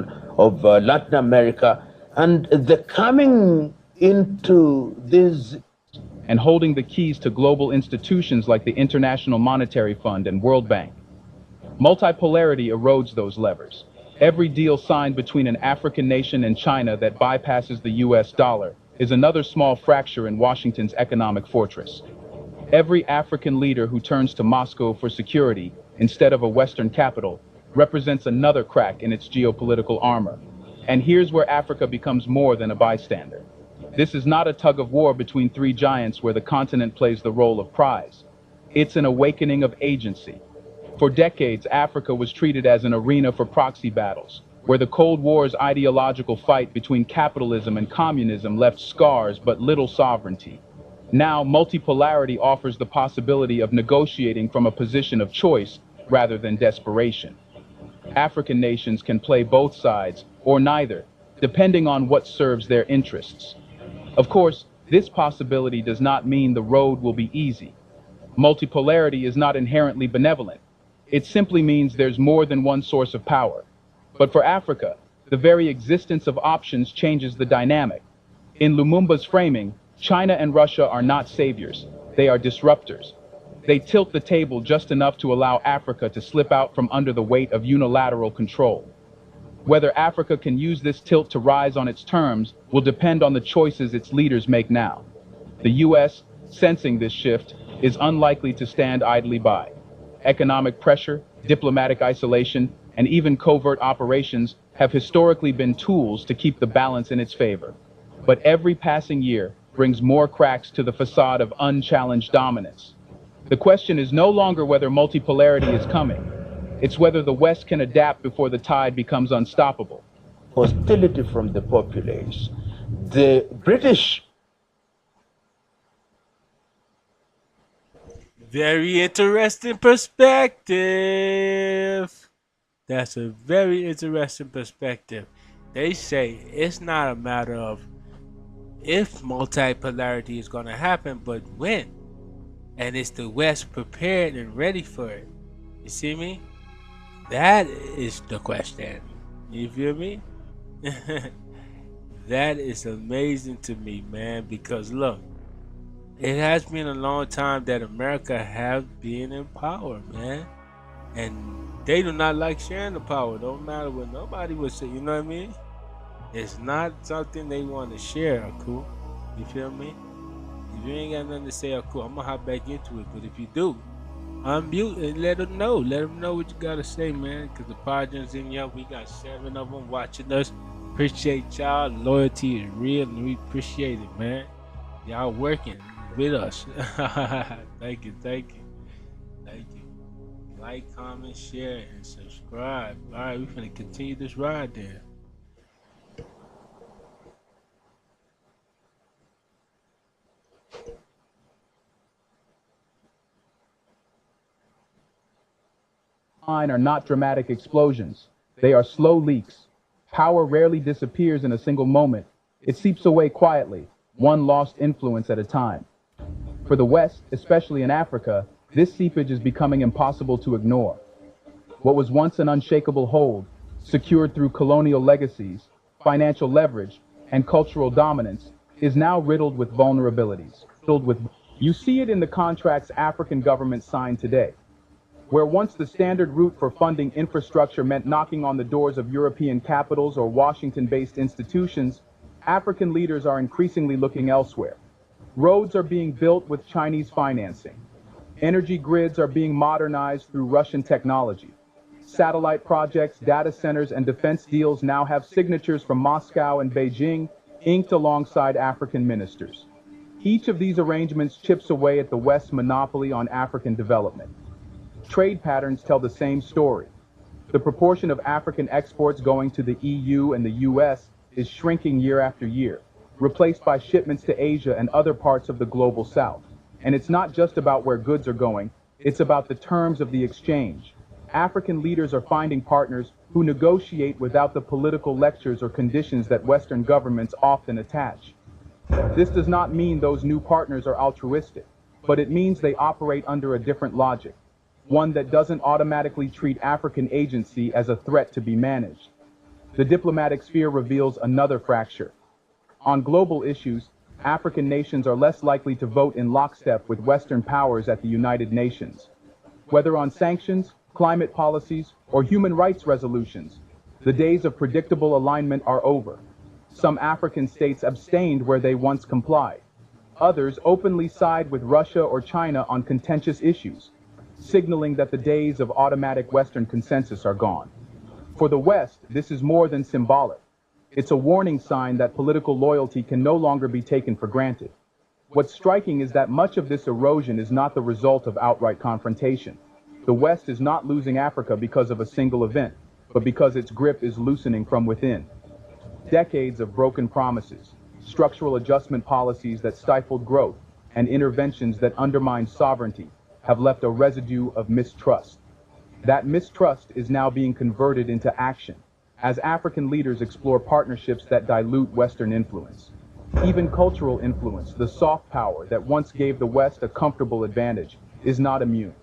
Latin America, and the coming into this and holding the keys to global institutions like the International Monetary Fund and World Bank. Multipolarity erodes those levers. Every deal signed between an African nation and China that bypasses the US dollar is another small fracture in Washington's economic fortress. Every African leader who turns to Moscow for security instead of a Western capital represents another crack in its geopolitical armor. And here's where Africa becomes more than a bystander. This is not a tug of war between three giants where the continent plays the role of prize. It's an awakening of agency. For decades, Africa was treated as an arena for proxy battles, where the Cold War's ideological fight between capitalism and communism left scars but little sovereignty. Now, multipolarity offers the possibility of negotiating from a position of choice rather than desperation. African nations can play both sides, or neither, depending on what serves their interests. Of course, this possibility does not mean the road will be easy. Multipolarity is not inherently benevolent. It simply means there's more than one source of power. But for Africa, the very existence of options changes the dynamic. In Lumumba's framing, China and Russia are not saviors. They are disruptors. They tilt the table just enough to allow Africa to slip out from under the weight of unilateral control. Whether Africa can use this tilt to rise on its terms will depend on the choices its leaders make now. The U.S., sensing this shift, is unlikely to stand idly by. Economic pressure, diplomatic isolation, and even covert operations have historically been tools to keep the balance in its favor. But every passing year brings more cracks to the facade of unchallenged dominance. The question is no longer whether multipolarity is coming. It's whether the West can adapt before the tide becomes unstoppable. Hostility from the populace. The British. Very interesting perspective. That's a very interesting perspective. They say it's not a matter of if multipolarity is going to happen, but when. And is the West prepared and ready for it? You see me? That is the question. You feel me? That is amazing to me, man, because look, it has been a long time that America has been in power, man. And they do not like sharing the power. Don't matter what nobody would say, you know what I mean? It's not something they want to share, cool. You feel me? If you ain't got nothing to say, cool, I'm gonna hop back into it. But if you do, unmute and let them know. Let them know what you gotta say, man. Because the project's in y'all. We got 7 of them watching us. Appreciate y'all. Loyalty is real, and we appreciate it, man. Y'all working with us. Thank you, thank you, thank you. Like, comment, share, and subscribe. All right, we're gonna continue this ride then. Are not dramatic explosions. They are slow leaks. Power rarely disappears in a single moment. It seeps away quietly, one lost influence at a time. For the West, especially in Africa, this seepage is becoming impossible to ignore. What was once an unshakable hold, secured through colonial legacies, financial leverage, and cultural dominance, is now riddled with vulnerabilities. You see it in the contracts African governments sign today. Where once the standard route for funding infrastructure meant knocking on the doors of European capitals or Washington-based institutions, African leaders are increasingly looking elsewhere. Roads are being built with Chinese financing. Energy grids are being modernized through Russian technology. Satellite projects, data centers, and defense deals now have signatures from Moscow and Beijing, inked alongside African ministers. Each of these arrangements chips away at the West's monopoly on African development. Trade patterns tell the same story. The proportion of African exports going to the EU and the US is shrinking year after year, replaced by shipments to Asia and other parts of the global South. And it's not just about where goods are going, it's about the terms of the exchange. African leaders are finding partners who negotiate without the political lectures or conditions that Western governments often attach. This does not mean those new partners are altruistic, but it means they operate under a different logic. One that doesn't automatically treat African agency as a threat to be managed. The diplomatic sphere reveals another fracture. On global issues, African nations are less likely to vote in lockstep with Western powers at the United Nations. Whether on sanctions, climate policies, or human rights resolutions, the days of predictable alignment are over. Some African states abstained where they once complied. Others openly side with Russia or China on contentious issues, signaling that the days of automatic Western consensus are gone. For the West, this is more than symbolic. It's a warning sign that political loyalty can no longer be taken for granted. What's striking is that much of this erosion is not the result of outright confrontation. The West is not losing Africa because of a single event, but because its grip is loosening from within. Decades of broken promises, structural adjustment policies that stifled growth, and interventions that undermined sovereignty have left a residue of mistrust. That mistrust is now being converted into action, as African leaders explore partnerships that dilute Western influence. Even cultural influence, the soft power that once gave the West a comfortable advantage, is not immune.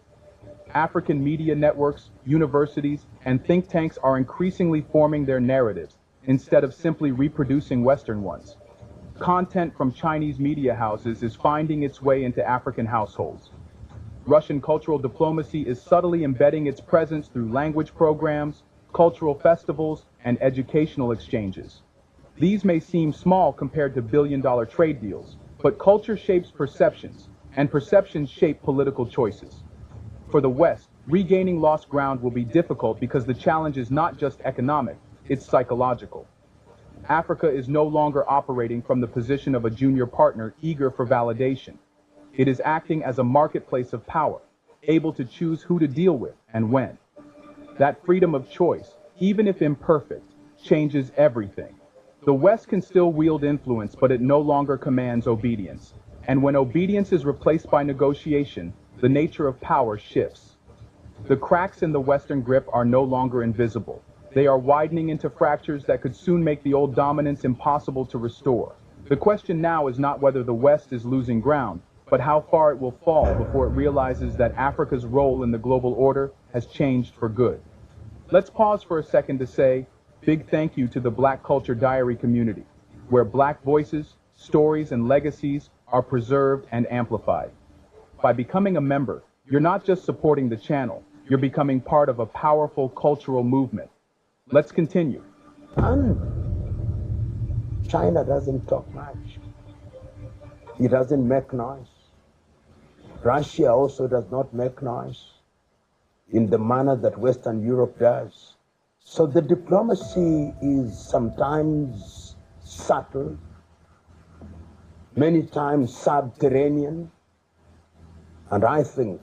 African media networks, universities, and think tanks are increasingly forming their narratives instead of simply reproducing Western ones. Content from Chinese media houses is finding its way into African households. Russian cultural diplomacy is subtly embedding its presence through language programs, cultural festivals, and educational exchanges. These may seem small compared to billion-dollar trade deals, but culture shapes perceptions, and perceptions shape political choices. For the West, regaining lost ground will be difficult because the challenge is not just economic, it's psychological. Africa is no longer operating from the position of a junior partner eager for validation. It is acting as a marketplace of power, able to choose who to deal with and when. That freedom of choice, even if imperfect, changes everything. The West can still wield influence, but it no longer commands obedience. And when obedience is replaced by negotiation, the nature of power shifts. The cracks in the Western grip are no longer invisible. They are widening into fractures that could soon make the old dominance impossible to restore. The question now is not whether the West is losing ground, but how far it will fall before it realizes that Africa's role in the global order has changed for good. Let's pause for a second to say big thank you to the Black Culture Diary community, where Black voices, stories, and legacies are preserved and amplified. By becoming a member, you're not just supporting the channel, you're becoming part of a powerful cultural movement. Let's continue. And China doesn't talk much. It doesn't make noise. Russia also does not make noise in the manner that Western Europe does. So the diplomacy is sometimes subtle, many times subterranean, and I think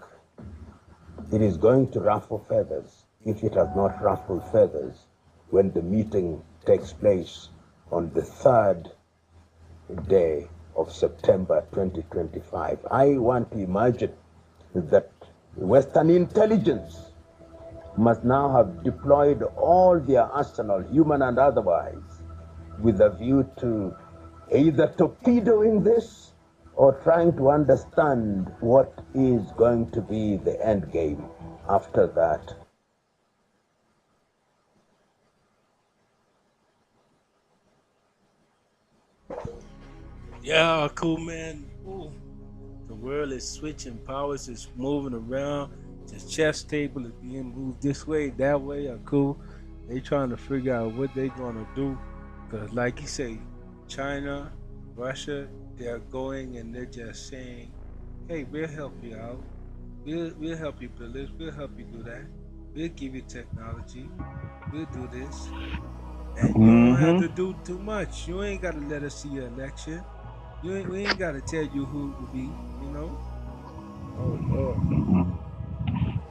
it is going to ruffle feathers, if it has not ruffled feathers, when the meeting takes place on the 3rd day of September 2025. I want to imagine that Western intelligence must now have deployed all their arsenal, human and otherwise, with a view to either torpedoing this or trying to understand what is going to be the end game after that. Yeah, cool, man. Ooh. The world is switching powers, it's moving around. The chess table is being moved this way, that way. Cool. They trying to figure out what they gonna do, cause like you say, China, Russia, they're going and they're just saying, "Hey, we'll help you out. We'll help you build this. We'll help you do that. We'll give you technology. We'll do this, and you don't have to do too much. You ain't gotta let us see your election. We ain't gotta tell you who it will be, you know." Oh Lord.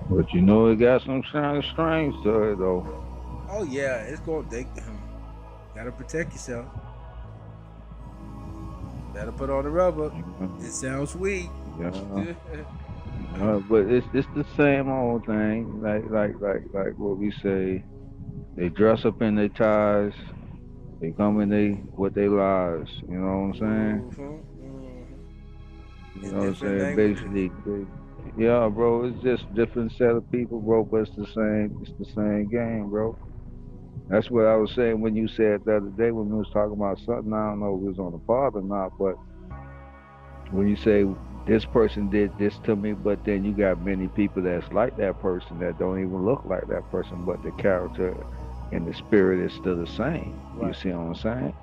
But you know, it got some kind of strings to it, though. Oh yeah, it's going. They gotta protect yourself. Better put on the rubber. It sounds sweet. Yeah. But it's the same old thing. Like what we say. They dress up in their ties. They come in with their lives. You know what I'm saying? You In know what I'm different saying? languages. Basically, yeah, bro. It's just different set of people, bro. But it's the same. It's the same game, bro. That's what I was saying when you said the other day when we was talking about something. I don't know if it was on the pod or not, but when you say this person did this to me, but then you got many people that's like that person that don't even look like that person, but the character and the spirit is still the same. You see what I'm saying?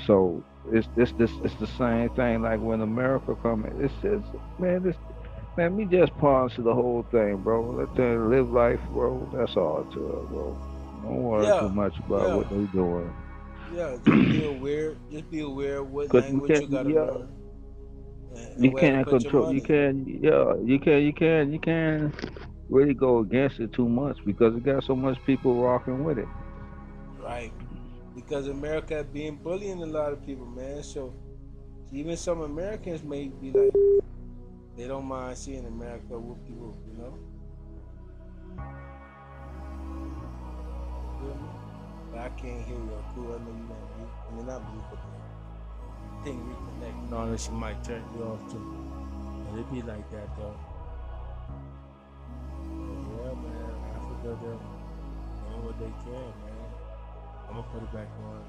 So it's the same thing. Like when America come, it's just man, we just ponder the whole thing, bro. Let them live life, bro. That's all to it, bro. Don't worry too Yeah, much about yeah, what they doing. yeah. Just be aware. Just be aware of what Cause you language can't, you gotta yeah, learn and you where to can't put your control. You money. can, yeah, you can really go against it too much because it got so much people rocking with it. Right. Because America being bullying a lot of people, man. So even some Americans may be like, they don't mind seeing America whoop de whoop, you know? You feel me? But I can't hear you. Cool, I know you want mute. I mean, not mute, but the thing reconnect. You know, unless you might turn you off too. But it be like that, though. still there doing what they can, man. I'm gonna put it back on.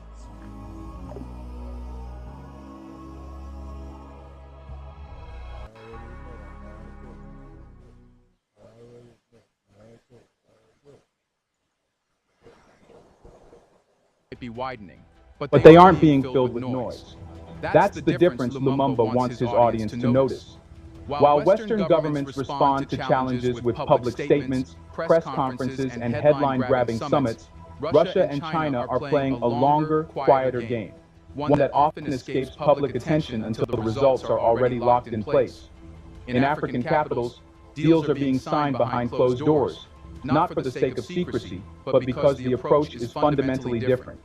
Be widening, but they aren't being filled with noise. That's the difference Lumumba wants his audience to notice. While Western governments respond to challenges with public statements, press conferences, and headline-grabbing summits, Russia and China are playing a longer, quieter game, one that often escapes public attention until the results are already locked in place. In African capitals, deals are being signed behind closed doors, not for the sake of secrecy, but because the approach is fundamentally different.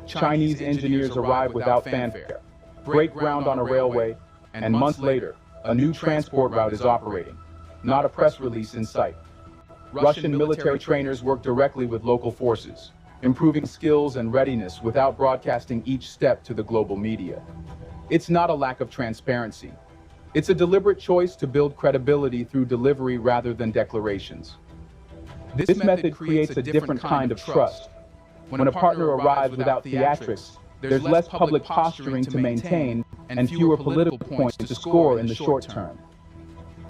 Chinese engineers arrive without fanfare, break ground on a railway, and months later, a new transport route is operating, not a press release in sight. Russian military trainers work directly with local forces, improving skills and readiness without broadcasting each step to the global media. It's not a lack of transparency. It's a deliberate choice to build credibility through delivery rather than declarations. This method creates a different kind of trust. When a partner arrives without theatrics, there's less public posturing to maintain and fewer political points to score in the short term.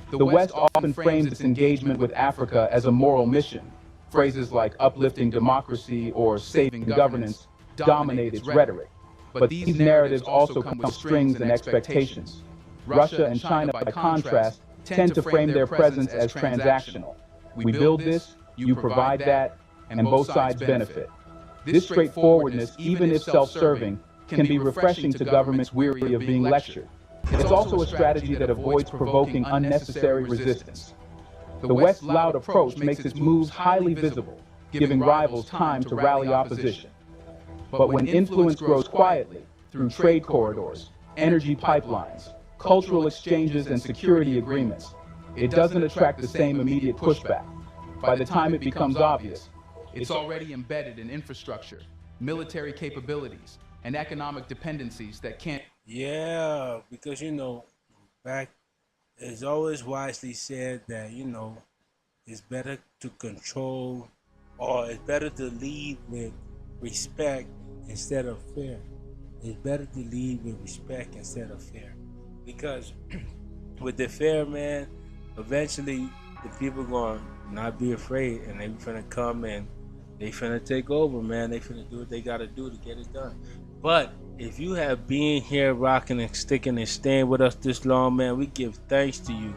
The West often frames its engagement with Africa as a moral mission. Phrases like uplifting democracy or saving governance dominate its rhetoric. But these narratives also come with strings and expectations. Russia and China, by contrast, tend to frame their presence as transactional. We build this, you provide that, and both sides benefit. This straightforwardness, even if self-serving, can be refreshing to governments weary of being lectured. It's also a strategy that avoids provoking unnecessary resistance. The West's loud approach makes its moves highly visible, giving rivals time to rally opposition. But when influence grows quietly, through trade corridors, energy pipelines, cultural exchanges, and security agreements, it doesn't attract the same immediate pushback. By the time it becomes obvious, it's already embedded in infrastructure, military capabilities, and economic dependencies that can't. Yeah, because back it's always wisely said that it's better to control, or it's better to lead with respect instead of fear. It's better to lead with respect instead of fear, because with the fear, man, eventually the people gonna not be afraid, and they finna come and they finna take over, man. They finna do what they gotta do to get it done. But if you have been here rocking and sticking and staying with us this long, man, we give thanks to you.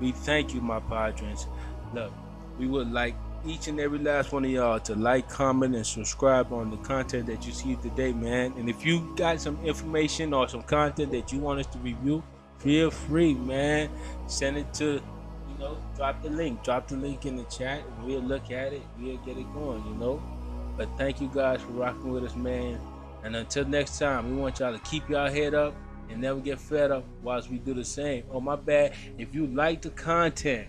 We thank you, my padres. Look, we would like each and every last one of y'all to like, comment, and subscribe on the content that you see today, man. And if you got some information or some content that you want us to review, feel free, man. Send it to, drop the link in the chat, and we'll look at it. We'll get it going, But thank you guys for rocking with us, man. And until next time, we want y'all to keep y'all head up and never get fed up whilst we do the same. Oh, my bad. If you like the content,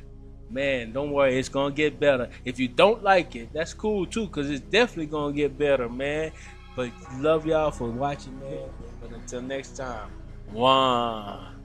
man, don't worry, it's gonna get better. If you don't like it, that's cool too, because it's definitely gonna get better, man. But love y'all for watching, man. But until next time, one.